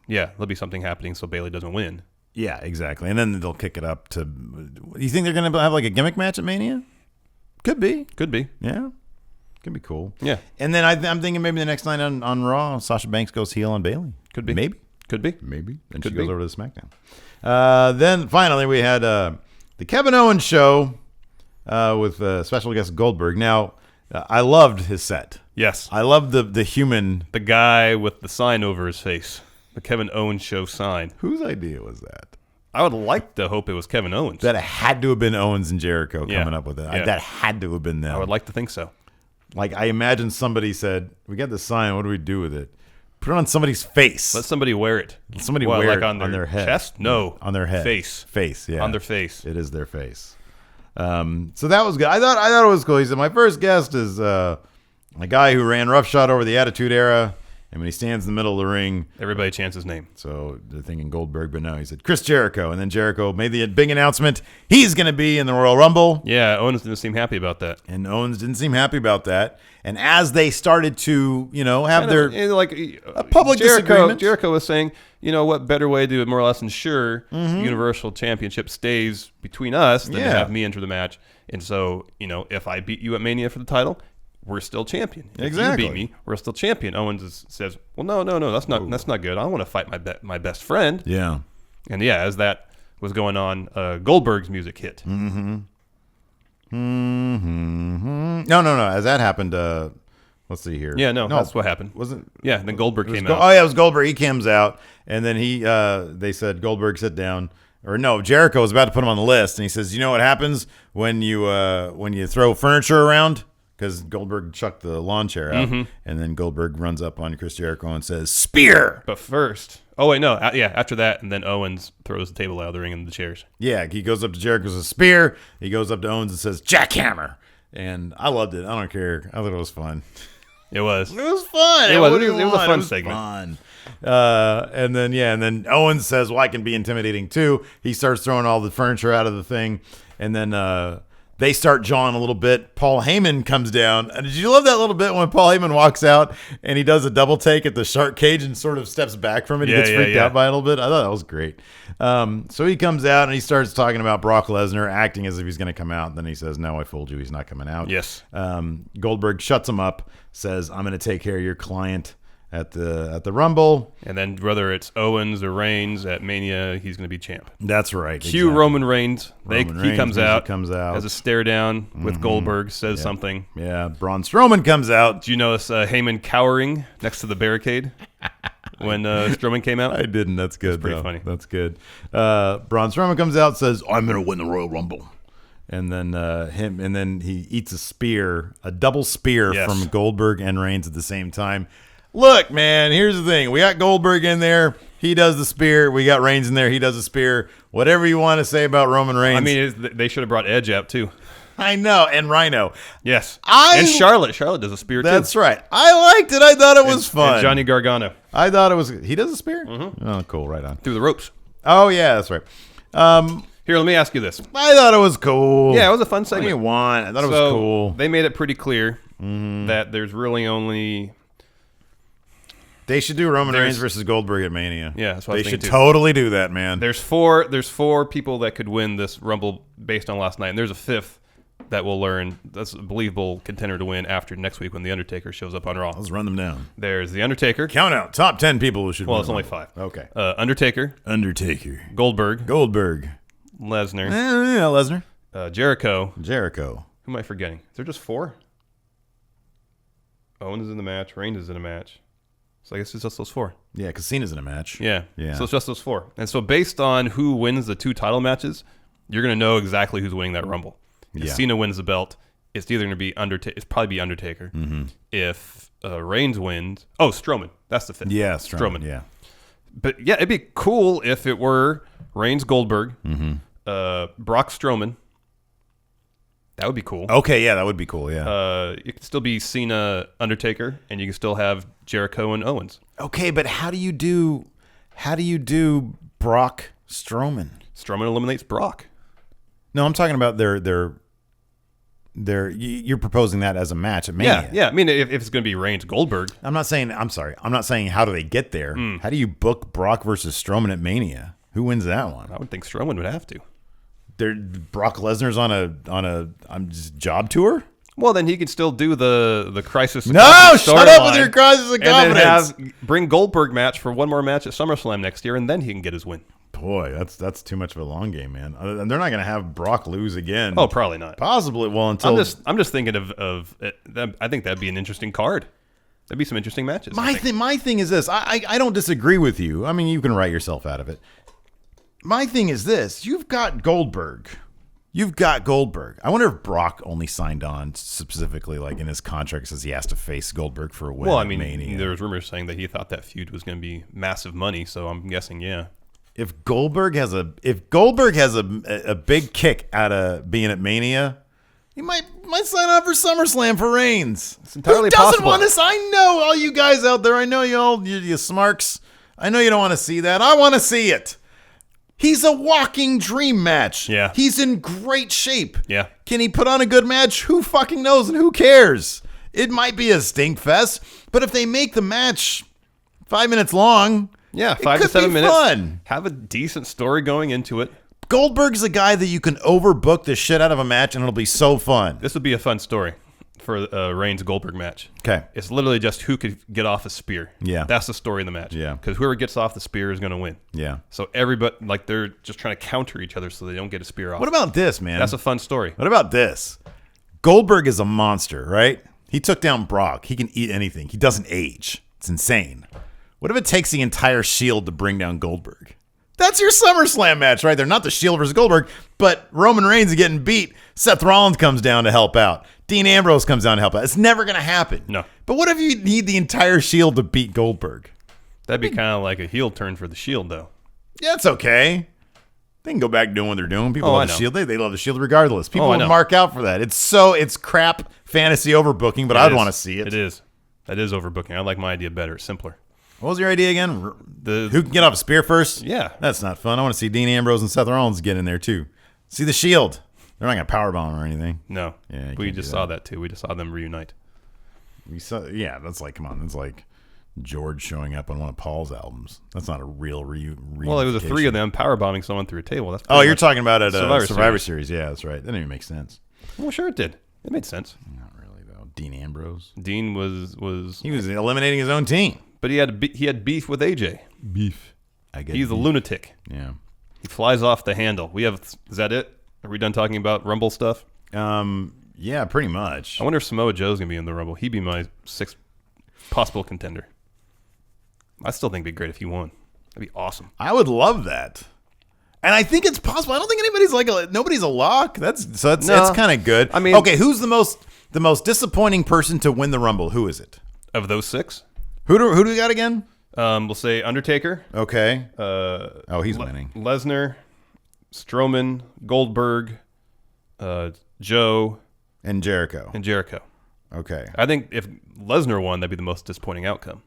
there'll be something happening so Bayley doesn't win. Yeah, exactly. And then they'll kick it up to. You think they're gonna have like a gimmick match at Mania? Could be. Yeah. Could be cool. Yeah. And then I'm thinking maybe the next night on Raw, Sasha Banks goes heel on Bayley. Could be. Maybe. Could be. Maybe. And Could she goes be. over to the SmackDown. Then finally we had the Kevin Owens show with special guest Goldberg. Now, I loved his set. Yes. I loved the human. The guy with the sign over his face. The Kevin Owens show sign. Whose idea was that? I would like to hope it was Kevin Owens. That had to have been Owens and Jericho coming up with it. Yeah. That had to have been them. I would like to think so. Like, I imagine somebody said, we got the sign, what do we do with it? Put it on somebody's face. Let somebody wear it. Somebody wear like it on their head. Chest? No. On their head. Face. Face, yeah. On their face. It is their face. So that was good. I thought it was cool. He said, my first guest is a guy who ran roughshod over the Attitude Era. And when he stands in the middle of the ring, everybody chants his name. So they're thinking Goldberg, but no, he said Chris Jericho. And then Jericho made the big announcement. He's going to be in the Royal Rumble. Yeah, Owens didn't seem happy about that. And Owens didn't seem happy about that. And as they started to, have their a public disagreement. Jericho was saying, what better way to more or less ensure Universal Championship stays between us than to have me enter the match. And so, if I beat you at Mania for the title, we're still champion. Exactly. If you beat me, we're still champion. Owens says, well, no, that's not good. I want to fight my best friend. Yeah. And as that was going on, Goldberg's music hit. Mm-hmm. Mm-hmm. No. As that happened, let's see here. Yeah, no, that's what happened. Wasn't? Yeah, then Goldberg came out. Oh yeah, it was Goldberg. He comes out, and then they said, Goldberg, sit down. Or no, Jericho was about to put him on the list, and he says, you know what happens when you throw furniture around? Because Goldberg chucked the lawn chair out, and then Goldberg runs up on Chris Jericho and says, spear! But first, after that, and then Owens throws the table out of the ring and the chairs. Yeah, he goes up to Jericho and says, spear. He goes up to Owens and says, jackhammer. And I loved it. I don't care. I thought it was fun. It was. It was fun. It was a fun segment. Fun. And then Owens says, well, I can be intimidating too. He starts throwing all the furniture out of the thing. And then they start jawing a little bit. Paul Heyman comes down. And did you love that little bit when Paul Heyman walks out and he does a double take at the shark cage and sort of steps back from it? He gets freaked out by it a little bit. I thought that was great. So he comes out and he starts talking about Brock Lesnar, acting as if he's going to come out. And then he says, no, I fooled you. He's not coming out. Yes. Goldberg shuts him up, says, I'm going to take care of your client at the Rumble. And then whether it's Owens or Reigns at Mania, he's going to be champ. That's right. Cue exactly. Roman Reigns. He comes out, has a stare down with Goldberg, says something. Yeah, Braun Strowman comes out. Do you notice Heyman cowering next to the barricade when Strowman came out? I didn't. That's good. That's pretty funny. That's good. Braun Strowman comes out, says, I'm going to win the Royal Rumble. And then he eats a spear, a double spear from Goldberg and Reigns at the same time. Look, man, here's the thing. We got Goldberg in there. He does the spear. We got Reigns in there. He does the spear. Whatever you want to say about Roman Reigns. I mean, they should have brought Edge out, too. I know. And Rhino. Yes. And Charlotte. Charlotte does a spear, too. That's right. I liked it. I thought it was fun. And Johnny Gargano. I thought it was. He does a spear? Mm-hmm. Oh, cool. Right on. Through the ropes. Oh, yeah. That's right. Here, let me ask you this. I thought it was cool. Yeah, it was a fun segment. What do you want? I thought it was cool. They made it pretty clear that there's really only... They should do Roman Reigns versus Goldberg at Mania. Yeah, that's what they should totally do that, man. There's four people that could win this Rumble based on last night, and there's a fifth that we'll learn that's a believable contender to win after next week when The Undertaker shows up on Raw. Let's run them down. There's The Undertaker. Count out. Top 10 people who should win. Well, it's only 5. Okay. Undertaker. Goldberg. Lesnar. Lesnar. Jericho. Who am I forgetting? Is there just 4? Owens is in the match. Reigns is in a match. So I guess it's just those 4. Yeah, because Cena's in a match. Yeah. So it's just those 4. And so based on who wins the 2 title matches, you're going to know exactly who's winning that Rumble. If Cena wins the belt, it's either going to be It's probably be Undertaker. Mm-hmm. If Reigns wins, Strowman. That's the 5th. Yeah, Strowman. Yeah. But yeah, it'd be cool if it were Reigns Goldberg, Brock Strowman. That would be cool. Okay, yeah, that would be cool. Yeah. It could still be Cena Undertaker, and you can still have Jericho and Owens. Okay, but how do you do Brock Strowman? Strowman eliminates Brock. No, I'm talking about their. You're proposing that as a match at Mania. Yeah. I mean, if it's going to be Reigns Goldberg, I'm not saying how do they get there? How do you book Brock versus Strowman at Mania? Who wins that one? I would think Strowman would have to. Brock Lesnar's on a job tour. Well, then he could still do the crisis. No, shut up with your crisis of confidence. And then bring Goldberg match for one more match at SummerSlam next year, and then he can get his win. Boy, that's too much of a long game, man. And they're not going to have Brock lose again. Oh, probably not. Possibly. Well, until I'm just thinking of I think that'd be an interesting card. That'd be some interesting matches. My thing is this. I don't disagree with you. I mean, you can write yourself out of it. My thing is this. You've got Goldberg. I wonder if Brock only signed on specifically, like in his contract, says he has to face Goldberg for a win. Well, I mean, Mania. there was rumors saying that he thought that feud was going to be massive money, so I'm guessing, yeah. If Goldberg has a big kick out of being at Mania, he might sign on for SummerSlam for Reigns. It's entirely Who doesn't possible. want to? I know all you guys out there. I know you smarks. I know you don't want to see that. I want to see it. He's a walking dream match. Yeah. He's in great shape. Yeah. Can he put on a good match? Who fucking knows and who cares? It might be a stink fest, but if they make the match 5 minutes long, yeah, 5 to 7 minutes. Fun. Have a decent story going into it. Goldberg's a guy that you can overbook the shit out of a match and it'll be so fun. This would be a fun story for a Reigns Goldberg match. Okay. It's literally just who could get off a spear. Yeah. That's the story of the match. Yeah. Because whoever gets off the spear is going to win. Yeah. So everybody, like, they're just trying to counter each other so they don't get a spear off. What about this, man? That's a fun story. What about this? Goldberg is a monster, right? He took down Brock. He can eat anything. He doesn't age. It's insane. What if it takes the entire Shield to bring down Goldberg? That's your SummerSlam match right there. Not the Shield versus Goldberg, but Roman Reigns is getting beat. Seth Rollins comes down to help out. Dean Ambrose comes down to help out. It's never going to happen. No. But what if you need the entire Shield to beat Goldberg? That'd be kind of like a heel turn for the Shield, though. Yeah, it's okay. They can go back doing what they're doing. People love the Shield. They love the Shield regardless. People will mark out for that. It's crap fantasy overbooking, but I'd want to see it. It is. That is overbooking. I like my idea better. It's simpler. What was your idea again? Who can get off a spear first? Yeah. That's not fun. I want to see Dean Ambrose and Seth Rollins get in there too. See the Shield. They're not going to powerbomb or anything. No. Yeah, we just saw that too. We just saw them reunite. Yeah, that's like, come on. That's like George showing up on one of Paul's albums. That's not a real reunification. Well, it was the 3 of them powerbombing someone through a table. That's you're talking about at Survivor Series. Yeah, that's right. That didn't even make sense. Well, sure it did. It made sense. Not really, though. Dean Ambrose. Dean was He was eliminating his own team. But he had beef with AJ. Beef. He's a lunatic. Yeah. He flies off the handle. Is that it? Are we done talking about Rumble stuff? Yeah, pretty much. I wonder if Samoa Joe's going to be in the Rumble. He'd be my 6th possible contender. I still think it'd be great if he won. That'd be awesome. I would love that. And I think it's possible. I don't think nobody's a lock. That's kind of good. I mean, okay, who's the most disappointing person to win the Rumble? Who is it? Of those 6? Who do we got again? We'll say Undertaker. Okay. He's winning. Lesnar, Strowman, Goldberg, Joe, and Jericho. Okay. I think if Lesnar won, that'd be the most disappointing outcome.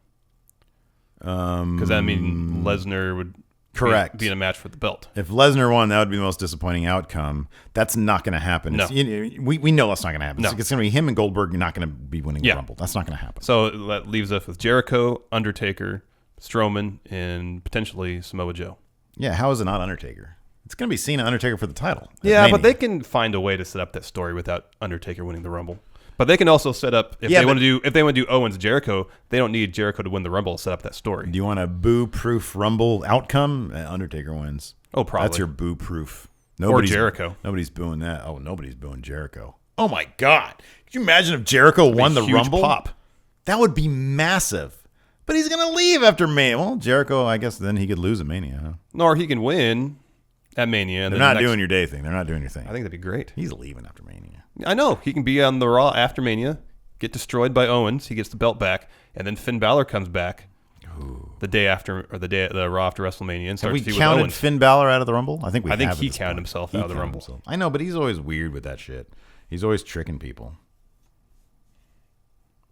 Because that means Lesnar would Correct. Be in a match for the belt. If Lesnar won, that would be the most disappointing outcome. That's not going to happen. No. We know that's not going to happen. No. It's going to be him and Goldberg not going to be winning the Rumble. That's not going to happen. So that leaves us with Jericho, Undertaker, Strowman, and potentially Samoa Joe. Yeah, how is it not Undertaker? It's going to be Cena Undertaker for the title. Yeah, but they can find a way to set up that story without Undertaker winning the Rumble. But they can also set up if they want to do Owens Jericho, they don't need Jericho to win the Rumble to set up that story. Do you want a boo-proof Rumble outcome? Undertaker wins. Oh, probably. That's your boo-proof. Or Jericho. Nobody's booing that. Oh, nobody's booing Jericho. Oh my God! Could you imagine if Jericho won the Rumble? Pop. That would be massive. But he's gonna leave after Mania. Well, Jericho, I guess then he could lose at Mania. Huh? No, or he can win at Mania. And They're not doing your day thing. They're not doing your thing. I think that'd be great. He's leaving after Mania. I know. He can be on the Raw after Mania, get destroyed by Owens. He gets the belt back, and then Finn Balor comes back the day after, or the Raw after WrestleMania, and starts Have we counted Finn Balor out of the Rumble? I think he counted himself out of the Rumble. I know, but he's always weird with that shit. He's always tricking people.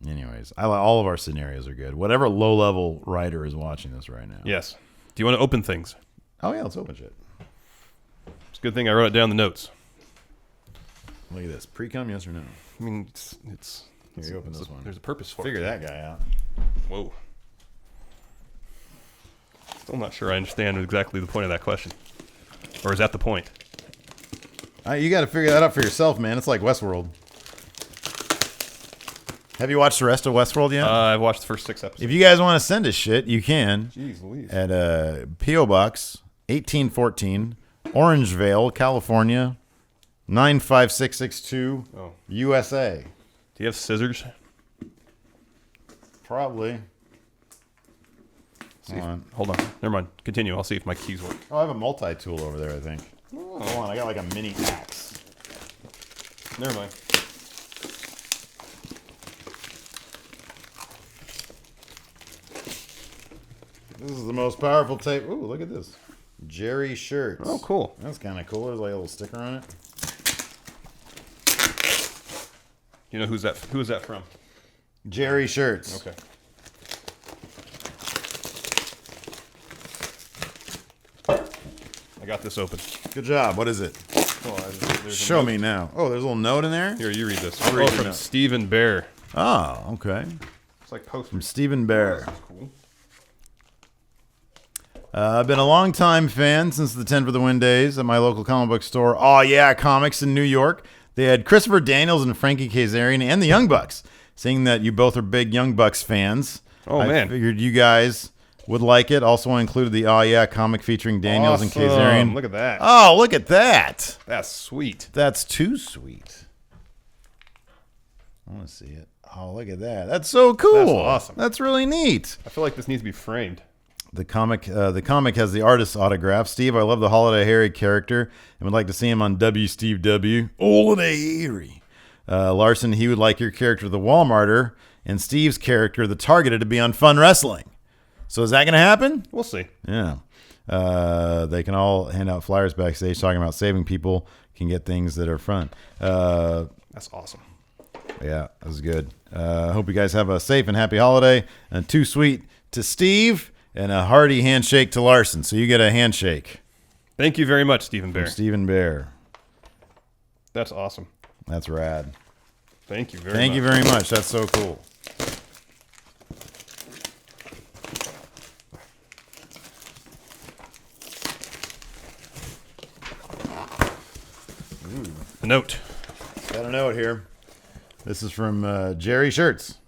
Anyways, all of our scenarios are good. Whatever low-level writer is watching this right now. Yes. Do you want to open things? Oh, yeah, let's open shit. It's a good thing I wrote it down in the notes. Look at this. Pre-cum, yes or no? I mean, it's Here, you open this one. There's a purpose for Figure it. that guy out. Whoa. Still not sure I understand exactly the point of that question. Or is that the point? You got to figure that out for yourself, man. It's like Westworld. Have you watched the rest of Westworld yet? I've watched the first 6 episodes. If you guys want to send us shit, you can. Jeez Louise. At P.O. Box 1814, Orangevale, California, 95662, USA. Do you have scissors? Probably. Hold on. Never mind. Continue. I'll see if my keys work. Oh, I have a multi-tool over there, I think. Hold on. I got like a mini axe. Never mind. This is the most powerful tape. Ooh, look at this. Jerry shirts. Oh, cool. That's kind of cool. There's like a little sticker on it. You know who's that? Who is that from? Jerry shirts. Okay. I got this open. Good job. What is it? Show me now. Oh, there's a little note in there? Here, you read this. Read from it. Stephen Bear. Oh, okay. It's like posters. From Stephen Bear. That's cool. I've been a long time fan since the 10 for the Win days at my local comic book store. Oh yeah, Comics in New York. They had Christopher Daniels and Frankie Kazarian and the Young Bucks. Seeing that you both are big Young Bucks fans, I figured you guys would like it. Also included the Oh Yeah comic featuring Daniels and Kazarian. Look at that. Oh, look at that. That's sweet. That's too sweet. I want to see it. Oh, look at that. That's so cool. That's awesome. That's really neat. I feel like this needs to be framed. The comic has the artist's autograph. Steve, I love the Holiday Harry character and would like to see him on W. Steve W. Holiday Harry. Larson, he would like your character, the Walmarter, and Steve's character, the Targeted, to be on Fun Wrestling. So is that going to happen? We'll see. Yeah. They can all hand out flyers backstage talking about saving people, can get things that are fun. That's awesome. Yeah, that was good. Hope you guys have a safe and happy holiday. And too sweet to Steve. And a hearty handshake to Larson. So you get a handshake. Thank you very much, Stephen Bear. From Stephen Bear. That's awesome. That's rad. Thank you very much. Thank you very much. That's so cool. A note. Got a note here. This is from Jerry Shirts.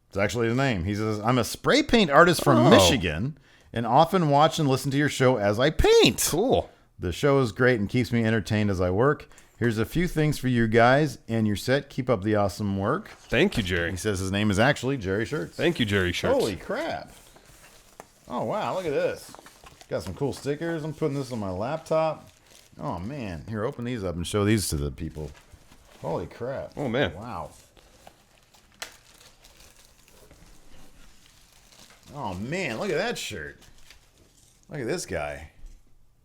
It's actually his name. He says, I'm a spray paint artist from Michigan and often watch and listen to your show as I paint. Cool. The show is great and keeps me entertained as I work. Here's a few things for you guys and your set. Keep up the awesome work. Thank you, Jerry. He says his name is actually Jerry Shirts. Thank you, Jerry Shirts. Holy crap. Oh, wow. Look at this. Got some cool stickers. I'm putting this on my laptop. Oh, man. Here, open these up and show these to the people. Holy crap. Oh, man. Wow. Oh, man, look at that shirt. Look at this guy.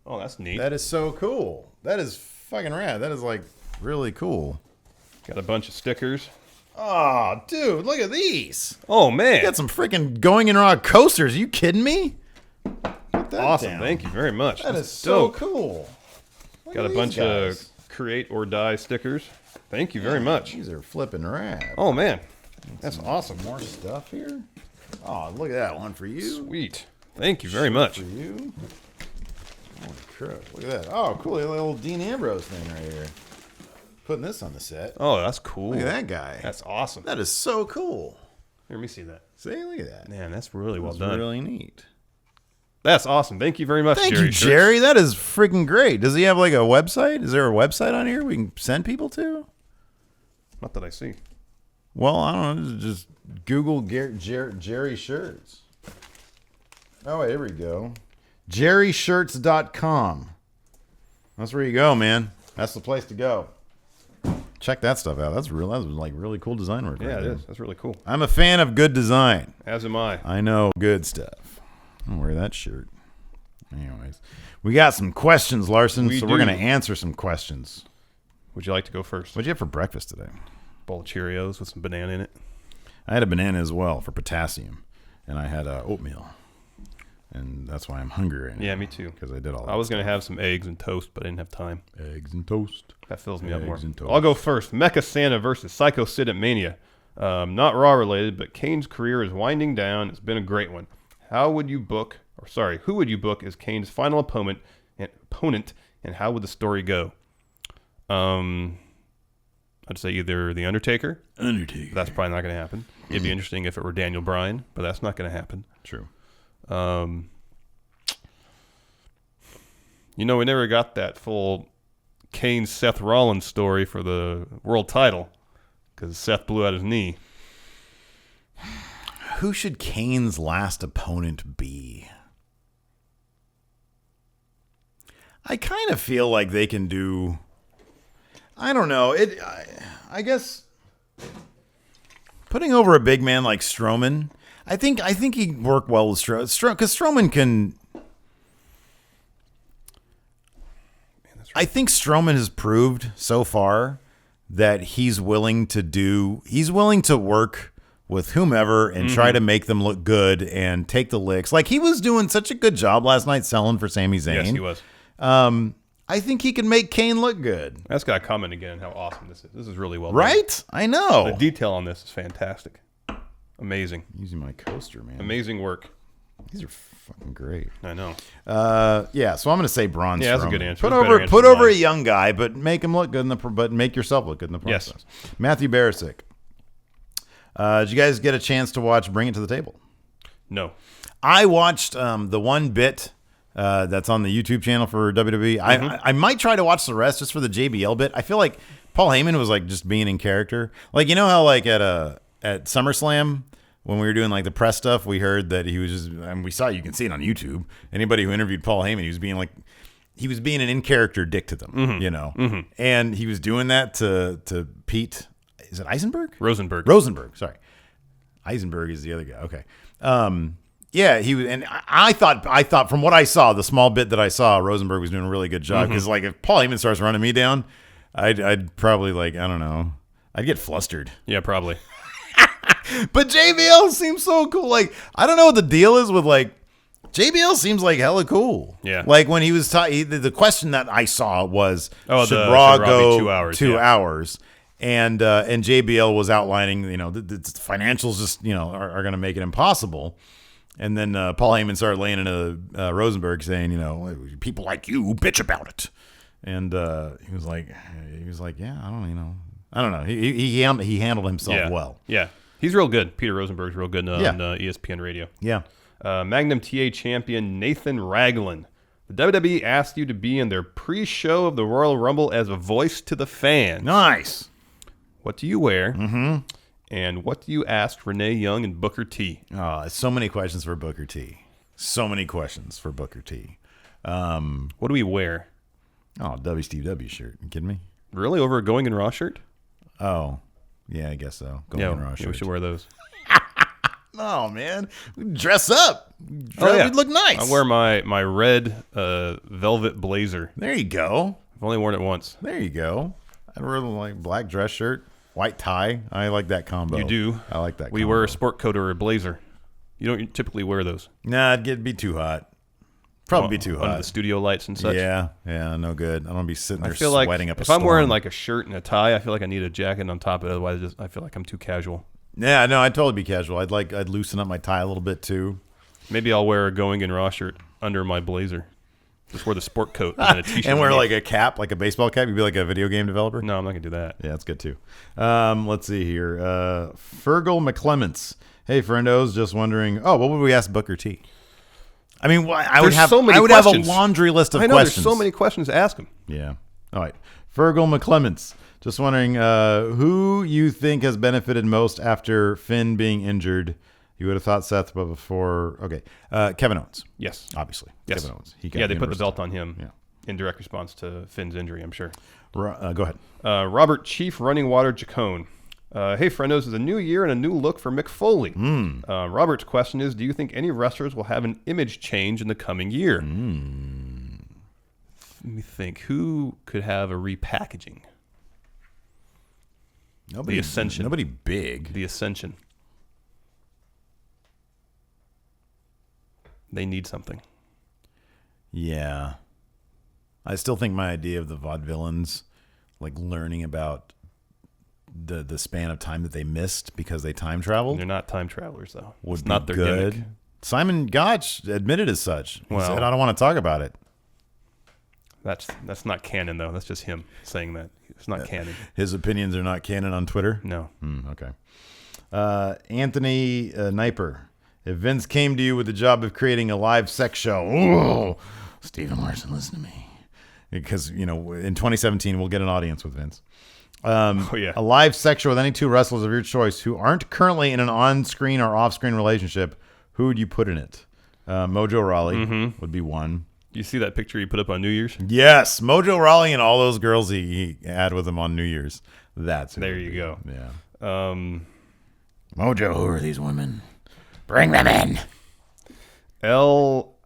Oh, that's neat. That is so cool. That is fucking rad. That is, like, really cool. Got a bunch of stickers. Oh, dude, look at these. Oh, man. You got some freaking Going in Raw coasters. Are you kidding me? What mark that awesome. down. Thank you very much. That That's is so dope. cool. Got a bunch of create or die stickers. Thank you very much. These are flipping rad. Oh, man. That's awesome. More stuff here. Oh, look at that one for you. Sweet. Thank you very much. For you. Holy crap. Look at that. Oh, cool. A little Dean Ambrose thing right here. Putting this on the set. Oh, that's cool. Look at that guy. That's awesome. That is so cool. Here, let me see that. See, look at that. Man, that's really well That's done. really neat. That's awesome. Thank you very much, Thank Jerry. you, Jerry. That is freaking great. Does he have like a website? Is there a website on here we can send people to? Not that I see. Well, I don't know. Just Google Jerry Shirts. Oh, wait, here we go. JerryShirts.com. That's where you go, man. That's the place to go. Check that stuff out. That's like really cool design work. Yeah, right it there. is. That's really cool. I'm a fan of good design. As am I. I know good stuff. I'll wear that shirt. Anyways, we got some questions, Larson, so we're going to answer some questions. Would you like to go first? What'd you have for breakfast today? Bowl of Cheerios with some banana in it. I had a banana as well for potassium, and I had oatmeal. And that's why I'm hungry right now. Yeah, me too. Because I did all that. I was going to have some eggs and toast, but I didn't have time. Eggs and toast. That fills me up more. Eggs and toast. I'll go first. Mecha Santa versus Psycho Sid at Mania. Not Raw related, but Kane's career is winding down. It's been a great one. Who would you book as Kane's final opponent, and how would the story go? I'd say either The Undertaker. That's probably not going to happen. It'd be interesting if it were Daniel Bryan, but that's not going to happen. True. We never got that full Kane Seth Rollins story for the world title because Seth blew out his knee. Who should Kane's last opponent be? I kind of feel like they can do. I don't know. I guess putting over a big man like Strowman. I think he'd work well with Strowman because Strowman can. I think Strowman has proved so far that he's willing to work with whomever and try to make them look good and take the licks. Like he was doing such a good job last night selling for Sami Zayn. Yes, he was. I think he can make Kane look good. That's got to comment again how awesome this is. This is really well done. Right? I know. The detail on this is fantastic. Amazing. Using my coaster, man. Amazing work. These are fucking great. I know. Yeah, so I'm going to say Braun Strowman. Yeah, that's a good answer. Put over a young guy, but make him look good but make yourself look good in the process. Yes. Matthew Barisic. Did you guys get a chance to watch Bring It to the Table? No. I watched the one bit that's on the YouTube channel for WWE. I might try to watch the rest just for the JBL bit. I feel like Paul Heyman was like just being in character. Like, you know how like at SummerSlam when we were doing like the press stuff, we heard that he was just, and we saw, you can see it on YouTube. Anybody who interviewed Paul Heyman, he was being an in character dick to them, you know, and he was doing that to Pete. Is it Eisenberg? Rosenberg. Sorry, Eisenberg is the other guy. Okay. Yeah, he was, and I thought from what I saw, the small bit that I saw, Rosenberg was doing a really good job. Because like if Paul Heyman starts running me down, I'd probably like, I don't know, I'd get flustered. Yeah, probably. But JBL seems so cool. Like I don't know what the deal is with like JBL seems like hella cool. Yeah. Like when he was the question that I saw was should Raw go be 2 hours? Two hours. And JBL was outlining, the financials just, are going to make it impossible. And then Paul Heyman started laying into Rosenberg saying, people like you bitch about it. And he was like, yeah, I don't know. He handled himself well. Yeah. He's real good. Peter Rosenberg's real good on ESPN Radio. Yeah. Magnum TA champion Nathan Ragland. The WWE asked you to be in their pre-show of the Royal Rumble as a voice to the fans. Nice. What do you wear? Mm-hmm. And what do you ask Renee Young and Booker T? Oh, so many questions for Booker T. What do we wear? Oh, WCW shirt. You kidding me? Really? Over a Going in Raw shirt? Oh, yeah, I guess so. Going in Raw shirt. Yeah, we should wear those. Oh, man. We'd dress up. We'd look nice. I wear my red velvet blazer. There you go. I've only worn it once. There you go. I'd wear like black dress shirt, white tie. I like that combo. You do? I like that We wear a sport coat or a blazer. You don't typically wear those. Nah, it'd be too hot. Probably be too hot. Under the studio lights and such. Yeah, no good. I don't want to be sitting there I feel sweating like up a if storm. I'm wearing like a shirt and a tie, I feel like I need a jacket on top of it. Otherwise, I feel like I'm too casual. Yeah, no, I'd totally be casual. I'd loosen up my tie a little bit too. Maybe I'll wear a Going in Raw shirt under my blazer. Just wear the sport coat and a t-shirt. And wear like a cap, like a baseball cap. You'd be like a video game developer. No, I'm not gonna do that. Yeah, that's good too. Let's see here. Fergal McClements. Hey, friendos, just wondering. Oh, what would we ask Booker T? I mean, I would have a laundry list of questions. There's so many questions to ask him. Yeah. All right. Fergal McClements. Just wondering who you think has benefited most after Finn being injured. You would have thought Seth, but before. Okay. Kevin Owens. Yes. Obviously. Yes. Kevin Owens. They put the belt on him in direct response to Finn's injury, I'm sure. Go ahead. Robert Chief Running Water Jacone. Hey, friendos, it's a new year and a new look for Mick Foley. Robert's question is, do you think any wrestlers will have an image change in the coming year? Let me think. Who could have a repackaging? The Ascension. Nobody big. The Ascension. They need something. Yeah. I still think my idea of the vaudevillains, like learning about the span of time that they missed because they time traveled. They're not time travelers, though. It's not their good. gimmick. Simon Gotch admitted as such. He Well, said, I don't want to talk about it. That's not canon, though. That's just him saying that. It's not canon. His opinions are not canon on Twitter? No. Okay. Anthony Kniper. If Vince came to you with the job of creating a live sex show, Stephen Larson, listen to me. Because, in 2017, we'll get an audience with Vince. A live sex show with any two wrestlers of your choice who aren't currently in an on-screen or off-screen relationship, who would you put in it? Mojo Rawley would be one. You see that picture he put up on New Year's? Yes, Mojo Rawley and all those girls he had with him on New Year's. There you go. Yeah. Mojo, who are these women? Bring them in. El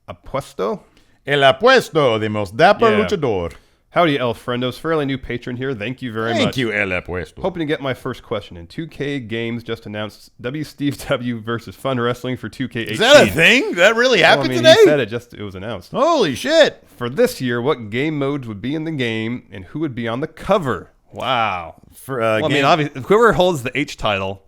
Apuesto? El Apuesto, the most dapper luchador. Howdy, El Friendos. Fairly new patron here. Thank you very much. Thank you, El Apuesto. Hoping to get my first question in. 2K Games just announced Steve W versus Fun Wrestling for 2K18. Is that a thing? That really happened today? He said it was announced. Holy shit. For this year, what game modes would be in the game and who would be on the cover? Wow. Obviously, whoever holds the H title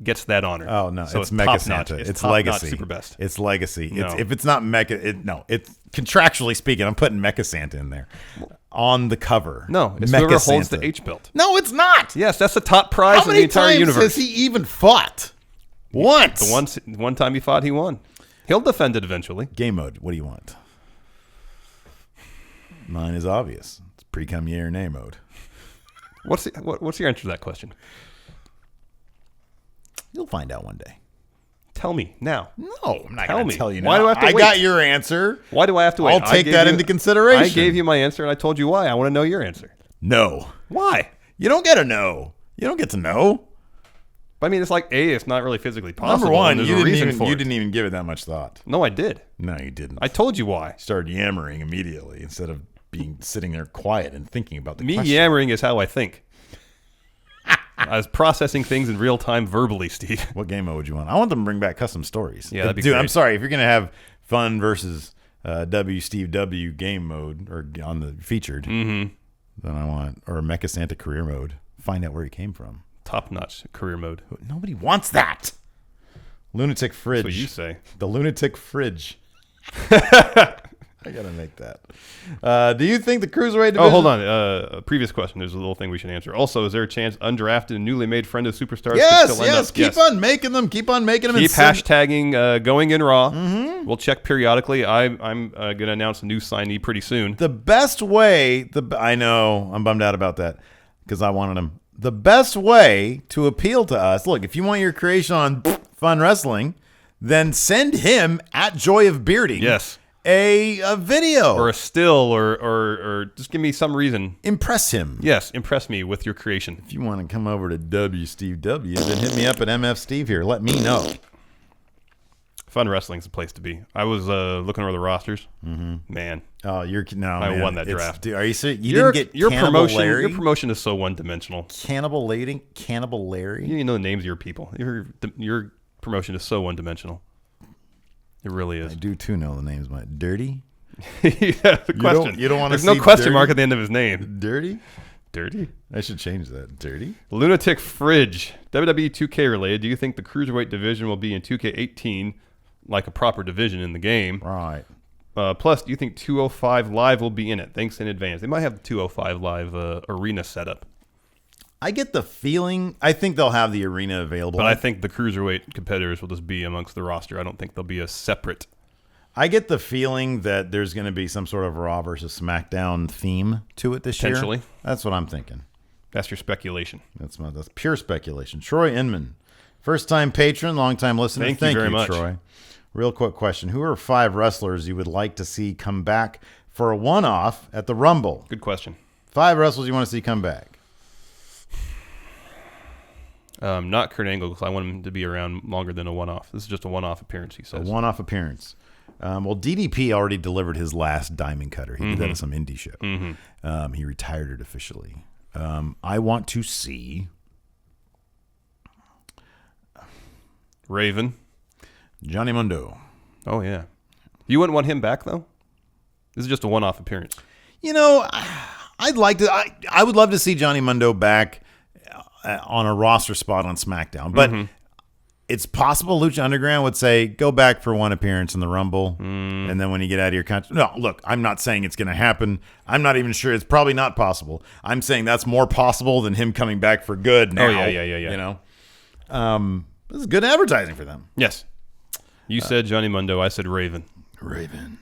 gets that honor. Oh, no. So it's Mecha Santa. It's Legacy. Super best. It's Legacy. No. If it's not Mecha, it's contractually speaking, I'm putting Mecha Santa in there. On the cover. No, it's Mecha whoever Santa. holds the H belt. No, it's not. Yes, that's the top prize in the entire universe. How many times has he even fought? Once. The one time he fought, he won. He'll defend it eventually. Game mode. What do you want? Mine is obvious. It's pre-cum year nay mode. What's your answer to that question? You'll find out one day. Tell me now. No, I'm not going to tell you now. Why do I have to wait? I got your answer. Why do I have to wait? I'll take that into consideration. I gave you my answer, and I told you why. I want to know your answer. No. Why? You don't get to know. You don't get to know. But I mean, it's like, A, it's not really physically possible. Number one, you didn't even give it that much thought. No, I did. No, you didn't. I told you why. You started yammering immediately instead of sitting there quiet and thinking about the Me question. yammering is how I think. I was processing things in real time verbally, Steve. What game mode would you want? I want them to bring back custom stories. Yeah, that'd be Dude, great. I'm sorry. If you're going to have Fun versus Steve W game mode or on the featured, then I want, or Mecha Santa career mode. Find out where he came from. Top-notch career mode. Nobody wants that. Lunatic Fridge. That's what you say. The Lunatic Fridge. I got to make that. Do you think the Cruiserweight division... Oh, hold on. A previous question. There's a little thing we should answer. Also, is there a chance undrafted and newly made friend of superstars Yes, could still end up? Keep on making them. Keep on making them. Keep hashtagging Going in Raw. We'll check periodically. I'm going to announce a new signee pretty soon. The best way... I know. I'm bummed out about that because I wanted him. The best way to appeal to us... Look, if you want your creation on Fun Wrestling, then send him at Joy of Bearding. Yes. A video or a still or just give me some reason. Impress him. Yes, impress me with your creation. If you want to come over to Steve W, then hit me up at MF Steve here. Let me know. Fun Wrestling's the place to be. I was looking over the rosters. Man. Oh, I won that draft. Dude, are you serious? You didn't get your Cannibal promotion. Larry? Your promotion is so one-dimensional. Cannibal Larry? You know the names of your people. Your promotion is so one-dimensional. It really is. I do too know the names. Dirty? Yeah, the question. You don't want to There's see no question Dirty? mark at the end of his name. Dirty? Dirty? I should change that. Dirty? Lunatic Fridge. WWE 2K related. Do you think the Cruiserweight division will be in 2K18 like a proper division in the game? Right. Plus, do you think 205 Live will be in it? Thanks in advance. They might have the 205 Live arena set up. I get the feeling, I think they'll have the arena available. But I think the Cruiserweight competitors will just be amongst the roster. I don't think there'll be a separate. I get the feeling that there's going to be some sort of Raw versus SmackDown theme to it this year. Potentially. That's what I'm thinking. That's your speculation. That's pure speculation. Troy Inman, first-time patron, long-time listener. Thank you very much, Troy. Real quick question. Who are 5 wrestlers you would like to see come back for a one-off at the Rumble? Good question. 5 wrestlers you want to see come back. Not Kurt Angle, because I want him to be around longer than a one-off. This is just a one-off appearance, he says. A one-off appearance. Well, DDP already delivered his last Diamond Cutter. He did that at some indie show. He retired it officially. I want to see Raven. Johnny Mundo. Oh, yeah. You wouldn't want him back, though? This is just a one-off appearance. You know, I'd like to. I would love to see Johnny Mundo back on a roster spot on SmackDown, but it's possible Lucha Underground would say, go back for one appearance in the Rumble, and then when you get out of your country. No, look, I'm not saying it's going to happen. I'm not even sure. It's probably not possible. I'm saying that's more possible than him coming back for good now. Oh, yeah. You know? This is good advertising for them. Yes. You said Johnny Mundo. I said Raven. Raven.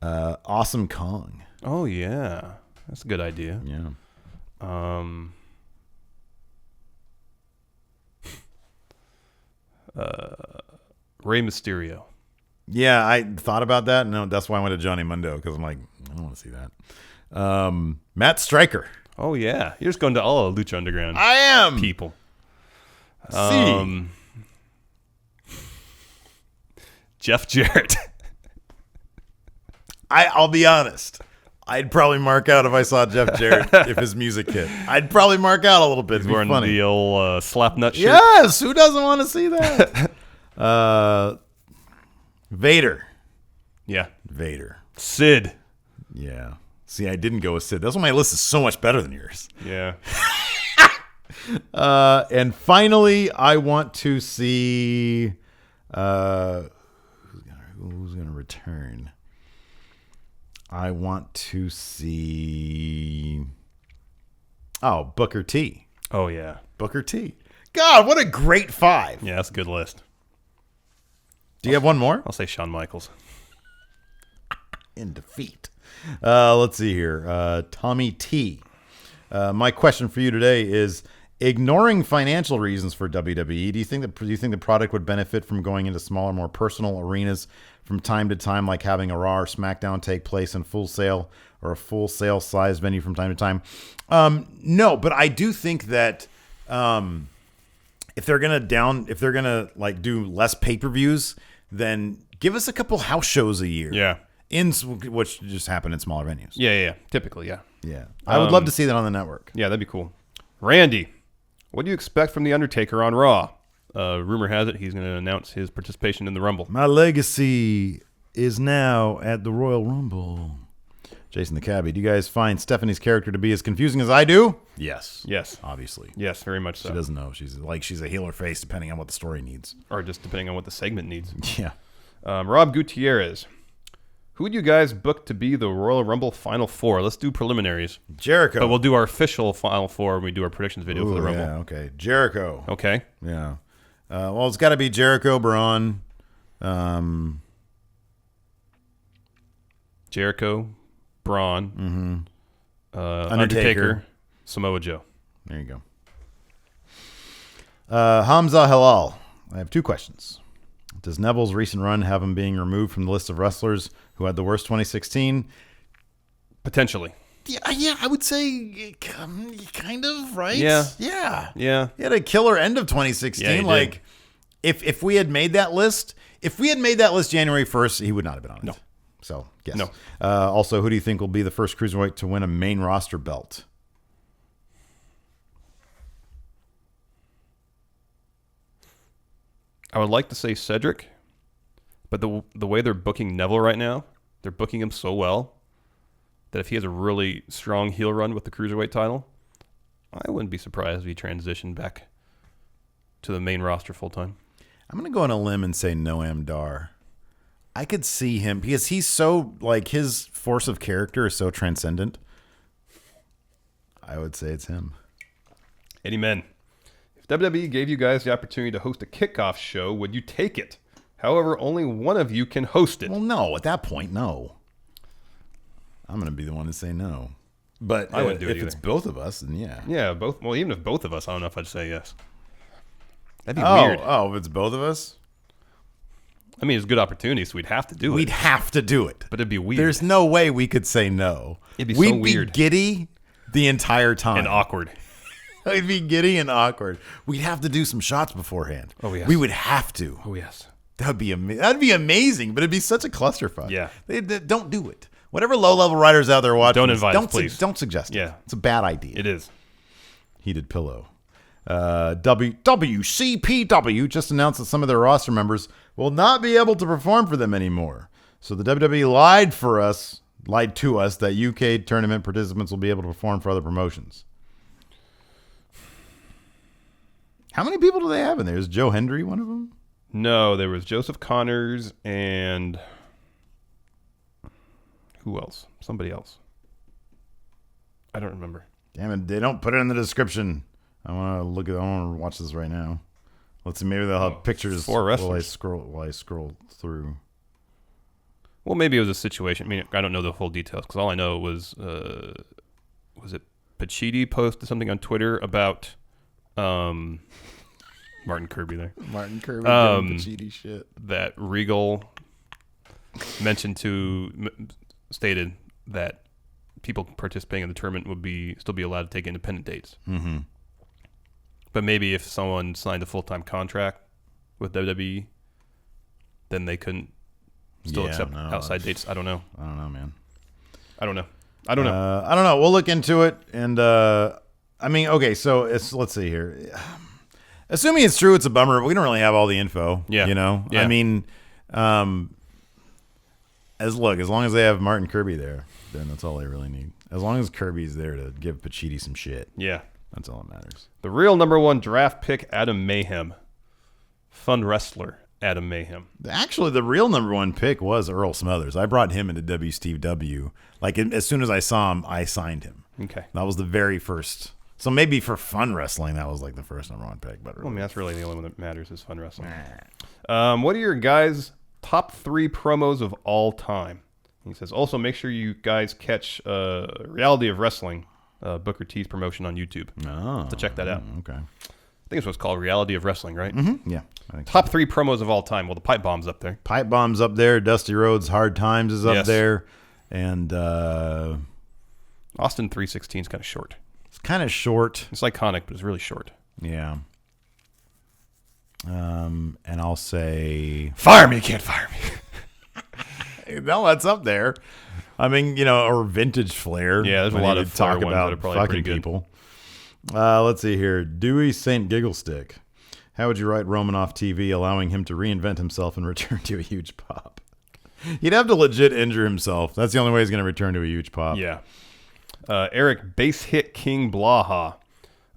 Awesome Kong. Oh, yeah. That's a good idea. Yeah. Rey Mysterio. Yeah, I thought about that. No, that's why I went to Johnny Mundo, because I'm like, I don't want to see that. Matt Stryker. Oh, yeah. You're just going to all of Lucha Underground. I am. People. Jeff Jarrett. I'll be honest. I'd probably mark out if I saw Jeff Jarrett if his music hit. I'd probably mark out a little bit. It'd be wearing funny. the old slapnut shirt. Yes, who doesn't want to see that? Vader. Yeah. Vader. Sid. Yeah. See, I didn't go with Sid. That's why my list is so much better than yours. Yeah. And finally, I want to see who's gonna return. I want to see Booker T. Oh, yeah. Booker T. God, what a great 5. Yeah, that's a good list. Do you have one more? I'll say Shawn Michaels. In defeat. Let's see here. Tommy T. My question for you today is: ignoring financial reasons for WWE, do you think the product would benefit from going into smaller, more personal arenas from time to time, like having a Raw or SmackDown take place in Full Sail or a Full Sail size venue from time to time? No, but I do think that if they're gonna like do less pay-per-views, then give us a couple house shows a year. Yeah. Which just happen in smaller venues. Yeah. Typically, yeah. Yeah. I would love to see that on the network. Yeah, that'd be cool. Randy, what do you expect from The Undertaker on Raw? Rumor has it he's going to announce his participation in the Rumble. My legacy is now at the Royal Rumble. Jason the Cabbie, do you guys find Stephanie's character to be as confusing as I do? Yes. Yes. Obviously. Yes, very much so. She doesn't know. She's a heel or face depending on what the story needs. Or just depending on what the segment needs. Yeah. Rob Gutierrez. Who would you guys book to be the Royal Rumble Final Four? Let's do preliminaries. Jericho. But we'll do our official Final Four when we do our predictions video for the Rumble. Yeah, okay. Jericho. Okay. Yeah. Well, it's got to be Jericho, Braun. Jericho, Braun, Undertaker, Samoa Joe. There you go. Hamza Halal. I have 2 questions. Does Neville's recent run have him being removed from the list of wrestlers who had the worst 2016? Potentially. Yeah, I would say kind of, right? Yeah. He had a killer end of 2016. Yeah, like, if we had made that list, January 1st, he would not have been on it. No. So, yes. No. Also, who do you think will be the first cruiserweight to win a main roster belt? I would like to say Cedric, But the way they're booking Neville right now, they're booking him so well that if he has a really strong heel run with the Cruiserweight title, I wouldn't be surprised if he transitioned back to the main roster full time. I'm going to go on a limb and say Noam Dar. I could see him because he's so, like, his force of character is so transcendent. I would say it's him. Eddie Men. If WWE gave you guys the opportunity to host a kickoff show, would you take it? However, only one of you can host it. Well, no. At that point, no. I'm going to be the one to say no. But I wouldn't do it if it's both of us, then yeah. Yeah, both. Well, even if both of us, I don't know if I'd say yes. That'd be weird. Oh, if it's both of us? I mean, it's a good opportunity, so we'd have to do it. We'd have to do it. But it'd be weird. There's no way we could say no. It'd be so weird. We'd be giddy the entire time. And awkward. It'd be giddy and awkward. We'd have to do some shots beforehand. Oh, yes. We would have to. Oh, yes. That'd be amazing, but it'd be such a clusterfuck. Yeah. They don't do it. Whatever low-level writers out there watching, don't invite us, please. Don't suggest it. Yeah. It's a bad idea. It is. Heated pillow. WCPW just announced that some of their roster members will not be able to perform for them anymore. So the WWE lied to us that UK tournament participants will be able to perform for other promotions. How many people do they have in there? Is Joe Hendry one of them? No, there was Joseph Connors and who else? Somebody else. I don't remember. Damn it, they don't put it in the description. I want to watch this right now. Let's see, maybe they'll have pictures while I scroll through. Well, maybe it was a situation. I mean, I don't know the full details because all I know was it Pacitti posted something on Twitter about Martin Kirby there. Martin Kirby doing Pacitti shit. That Regal stated that people participating in the tournament would still be allowed to take independent dates. Mm-hmm. But maybe if someone signed a full-time contract with WWE, then they couldn't still accept outside dates. I don't know. I don't know, man. I don't know. I don't know. We'll look into it. And, I mean, okay, so let's see here. Assuming it's true, it's a bummer, but we don't really have all the info. Yeah. You know? Yeah. I mean, as long as they have Martin Kirby there, then that's all they really need. As long as Kirby's there to give Pacitti some shit. Yeah. That's all that matters. The real number one draft pick, Adam Mayhem. Fun wrestler, Adam Mayhem. Actually, the real number one pick was Earl Smothers. I brought him into WCW. Like, as soon as I saw him, I signed him. Okay. That was the very first. So maybe for fun wrestling, that was like the first number one pick. But I mean, that's really the only one that matters is fun wrestling. What are your guys' top 3 promos of all time? He says, also make sure you guys catch Reality of Wrestling, Booker T's promotion on YouTube. So check that out. Okay. I think it's what's called Reality of Wrestling, right? Mm-hmm. Yeah. I think Top 3 promos of all time. Well, the Pipe Bomb's up there. Pipe Bomb's up there. Dusty Rhodes' Hard Times is up there. And Austin 316 is kind of short. It's kind of short. It's iconic, but it's really short. Yeah. And I'll say... Fire me, you can't fire me. No, that's up there. I mean, or Vintage Flair. Yeah, there's a lot of talk ones about that are probably fucking pretty good. people. Let's see here. Dewey St. Gigglestick. How would you write Roman off TV, allowing him to reinvent himself and return to a huge pop? He'd have to legit injure himself. That's the only way he's going to return to a huge pop. Yeah. Eric Base Hit King Blaha.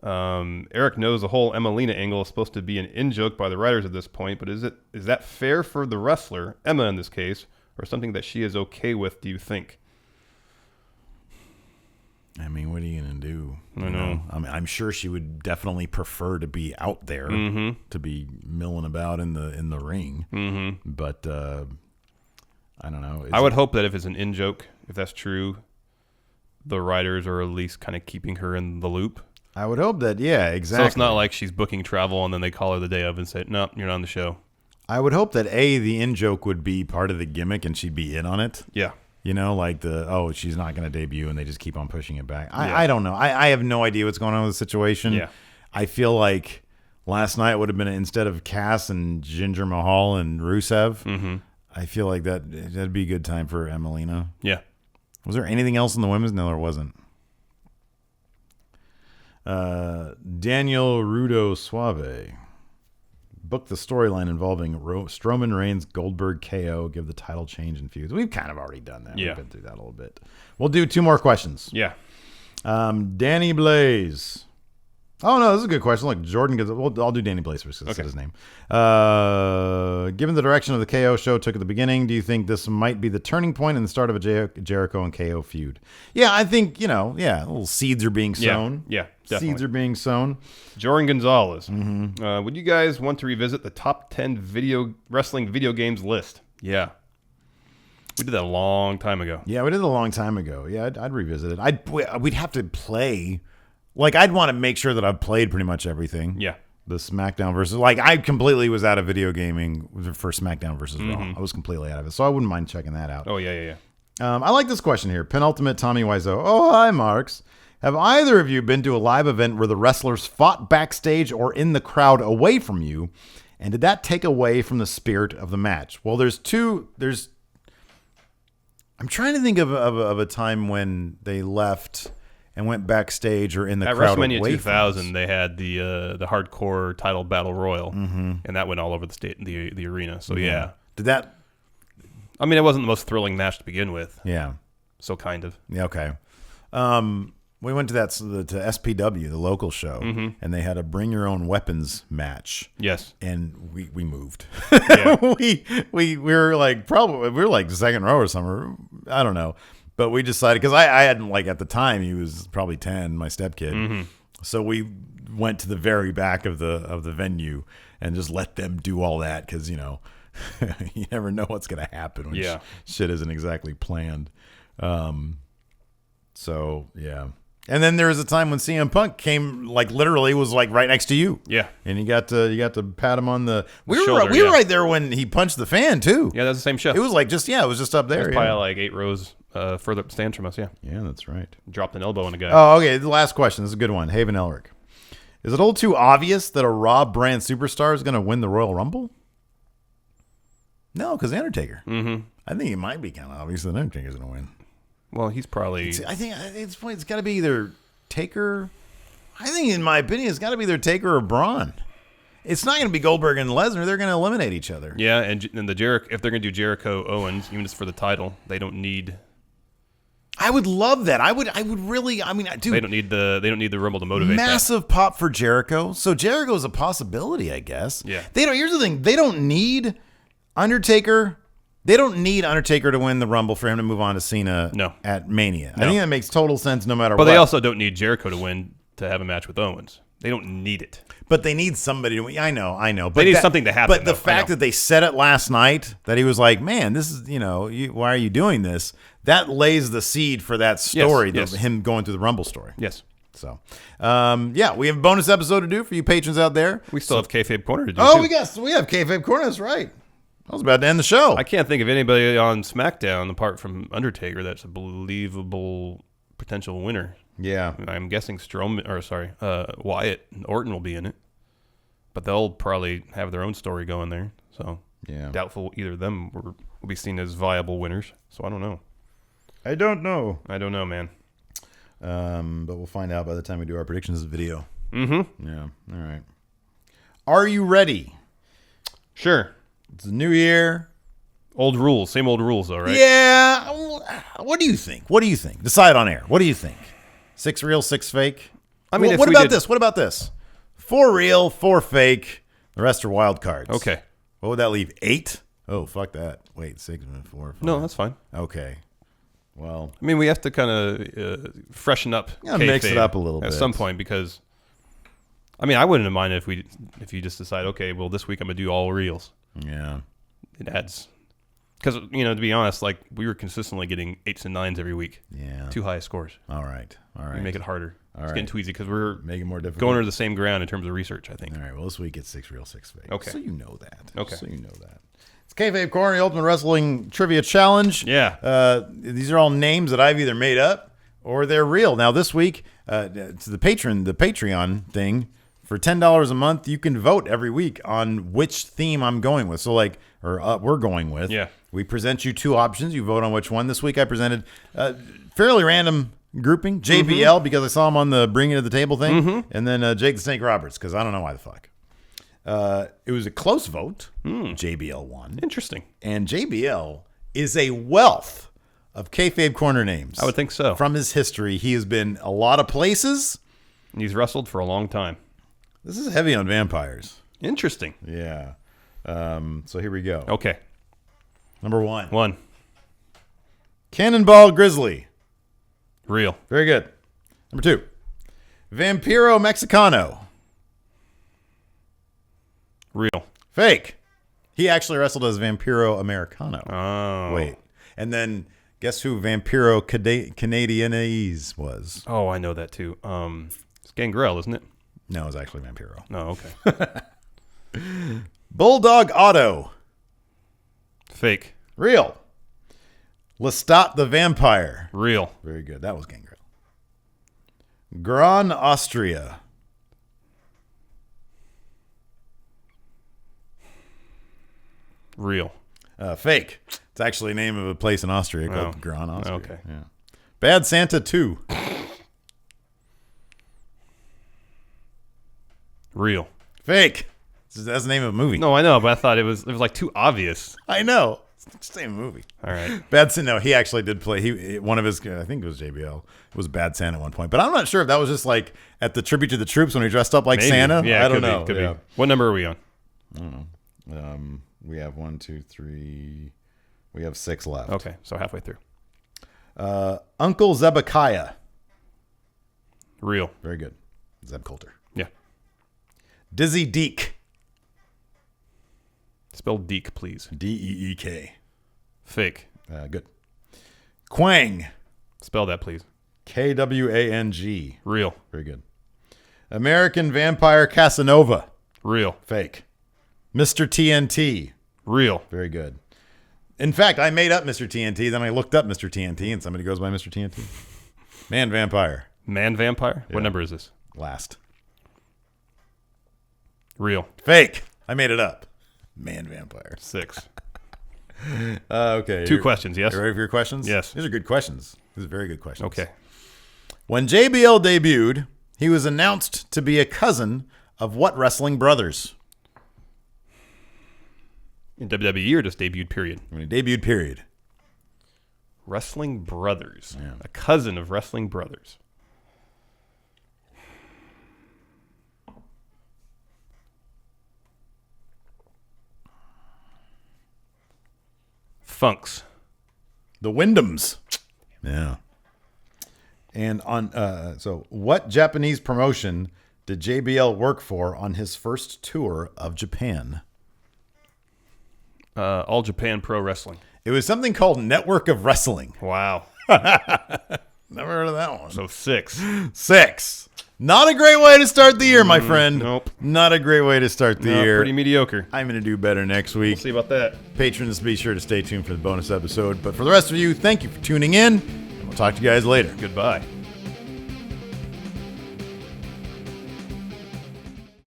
Eric knows the whole Emmalina angle is supposed to be an in-joke by the writers at this point, but is that fair for the wrestler, Emma in this case, or something that she is okay with, do you think? I mean, what are you going to do? I know. I mean, I'm sure she would definitely prefer to be out there, to be milling about in the ring. Mm-hmm. But I don't know. I would hope that if it's an in-joke, if that's true, the writers are at least kind of keeping her in the loop. I would hope that, yeah, exactly. So it's not like she's booking travel and then they call her the day of and say, no, you're not on the show. I would hope that, the in-joke would be part of the gimmick and she'd be in on it. Yeah. Like she's not going to debut and they just keep on pushing it back. I don't know. I have no idea what's going on with the situation. Yeah. I feel like last night would have been, instead of Cass and Jinder Mahal and Rusev, I feel like that'd be a good time for Emmalina. Yeah. Was there anything else in the women's? No, there wasn't. Daniel Rudo Suave. Book the storyline involving Strowman, Reigns, Goldberg, KO. Give the title change and feuds. We've kind of already done that. Yeah. We've been through that a little bit. We'll do 2 more questions. Yeah. Danny Blaze. Oh, no, this is a good question. Look, Jordan gets. I'll do Danny Blaze first because I said his name. Given the direction of the KO show took at the beginning, do you think this might be the turning point in the start of a Jericho and KO feud? Yeah, I think, little seeds are being sown. Yeah, definitely. Seeds are being sown. Jordan Gonzalez. Mm-hmm. Would you guys want to revisit the top 10 wrestling video games list? Yeah. We did that a long time ago. Yeah, we did it a long time ago. Yeah, I'd revisit it. We'd have to play. Like, I'd want to make sure that I've played pretty much everything. Yeah. The SmackDown versus... Like, I completely was out of video gaming for SmackDown versus Raw. I was completely out of it. So I wouldn't mind checking that out. Oh, yeah. I like this question here. Penultimate Tommy Wiseau. Oh, hi, Marks. Have either of you been to a live event where the wrestlers fought backstage or in the crowd away from you? And did that take away from the spirit of the match? Well, I'm trying to think of a time when they left... and went backstage or in the crowd WrestleMania away 2000, they had the hardcore title battle royal, and that went all over the arena. So yeah, did that? I mean, it wasn't the most thrilling match to begin with. Yeah, so kind of. Yeah, okay. We went to to SPW, the local show, and they had a bring your own weapons match. Yes, and we moved. Yeah. we were like second row or something. I don't know. But we decided, because I hadn't, at the time, he was probably 10, my stepkid. So we went to the very back of the venue and just let them do all that because, you never know what's going to happen when shit isn't exactly planned. So, yeah. And then there was a time when CM Punk came, literally was, right next to you. Yeah. And you got to pat him on the... We shoulder, were right there when he punched the fan, too. Yeah, that's the same show. It was it was just up there. It was probably 8 rows further up the stands from us, yeah. Yeah, that's right. Dropped an elbow on a guy. Oh, okay. The last question. This is a good one. Haven Elric. Is it all too obvious that a Raw brand superstar is going to win the Royal Rumble? No, because The Undertaker. I think it might be kind of obvious that The Undertaker's going to win. Well, he's probably... I think at this point it's got to be either Taker... I think, in my opinion, it's got to be either Taker or Braun. It's not going to be Goldberg and Lesnar. They're going to eliminate each other. Yeah, and if they're going to do Jericho Owens, even just for the title, they don't need... I would love that. I would really. I mean, dude, they don't need the Rumble to motivate. Massive pop for Jericho. So Jericho is a possibility, I guess. Yeah. Here's the thing. They don't need Undertaker. They don't need Undertaker to win the Rumble for him to move on to Cena. At Mania. No. I think that makes total sense no matter what. But they also don't need Jericho to win to have a match with Owens. They don't need it. But they need somebody to win. I know. But they need something to happen. But the fact that they said it last night, that he was like, man, this is, why are you doing this? That lays the seed for that story, him going through the Rumble story. Yes. So, we have a bonus episode to do for you patrons out there. We still have Kayfabe Corner to do, too. We have Kayfabe Corner. That's right. I was about to end the show. I can't think of anybody on SmackDown, apart from Undertaker, that's a believable potential winner. Yeah. I'm guessing Wyatt and Orton will be in it. But they'll probably have their own story going there. So, doubtful either of them will be seen as viable winners. So, I don't know. I don't know, man. But we'll find out by the time we do our predictions video. Mm-hmm. Yeah. All right. Are you ready? Sure. It's a new year. Old rules. Same old rules, though, right? Yeah. What do you think? Decide on air. What do you think? 6 real, 6 fake? I mean, what about this? 4 real, 4 fake. The rest are wild cards. Okay. What would that leave? 8? Oh, fuck that. Wait, 6 and 4. 5. No, that's fine. Okay. Well, I mean, we have to kind of freshen up. Mix it up a little bit at some point, because I mean, I wouldn't have minded if you just decide, okay, well, this week I'm gonna do all reels. Yeah. It adds, because to be honest, we were consistently getting 8s and 9s every week. Yeah. 2 high scores. All right. We make it harder. It's getting too easy because we're making it more difficult. Going over the same ground in terms of research, I think. All right. Well, this week it's 6 real, 6 fake. Okay. So you know that. Okay. So you know that. It's Kayfabe Corner, the Ultimate Wrestling Trivia Challenge. Yeah. These are all names that I've either made up or they're real. Now, this week, it's the Patreon thing. For $10 a month, you can vote every week on which theme I'm going with. So, we're going with. Yeah. We present you 2 options. You vote on which one. This week, I presented fairly random grouping. JBL, because I saw him on the Bring It to the Table thing. And then Jake the Snake Roberts, because I don't know why the fuck. It was a close vote. JBL won. Interesting. And JBL is a wealth of kayfabe corner names. I would think so. From his history, he has been a lot of places. And he's wrestled for a long time. This is heavy on vampires. Interesting. Yeah. So here we go. Okay. Number 1. 1. Cannonball Grizzly. Real. Very good. Number 2. Vampiro Mexicano. Real. Fake. He actually wrestled as Vampiro Americano. Oh. Wait. And then guess who Vampiro Canadianese was? Oh, I know that too. It's Gangrel, isn't it? No, it was actually Vampiro. No, okay. Bulldog Otto. Fake. Real. Lestat the Vampire. Real. Very good. That was Gangrel. Gran Austria. Real. Fake. It's actually the name of a place in Austria called Gran Austria. Okay. Yeah. Bad Santa 2. Real. Fake. That's the name of a movie. No, I know, but I thought it was like too obvious. I know. It's the same movie. All right. Bad Santa. No, he actually did play. One of his, I think it was JBL, was Bad Santa at one point. But I'm not sure if that was just like at the tribute to the troops when he dressed up like Maybe. Santa. Yeah, I don't know. Could be. What number are we on? I don't know. We have 1, 2, 3. We have 6 left. Okay, so halfway through. Uncle Zebekiah. Real. Very good. Zeb Coulter. Yeah. Dizzy Deek. Spell Deek, please. Deek. Fake. Good. Quang. Spell that, please. Kwang. Real. Very good. American Vampire Casanova. Real. Fake. Mr. TNT. Real. Very good. In fact, I made up Mr. TNT, then I looked up Mr. TNT, and somebody goes by Mr. TNT. Man Vampire. Man Vampire? Yeah. What number is this? Last. Real. Fake. I made it up. Man Vampire. 6. Okay. 2 questions, yes? You ready for your questions? Yes. These are good questions. These are very good questions. Okay. When JBL debuted, he was announced to be a cousin of what wrestling brothers? In WWE or just debuted period? I mean, debuted period. Wrestling Brothers. Yeah. A cousin of Wrestling Brothers. Funks. The Wyndhams. Yeah. And on so what Japanese promotion did JBL work for on his first tour of Japan? All Japan Pro Wrestling. It was something called Network of Wrestling. Wow. Never heard of that one. So 6. 6. Not a great way to start the year, my friend. Nope. Not a great way to start the year. Pretty mediocre. I'm going to do better next week. We'll see about that. Patrons, be sure to stay tuned for the bonus episode. But for the rest of you, thank you for tuning in. We'll talk to you guys later. Goodbye.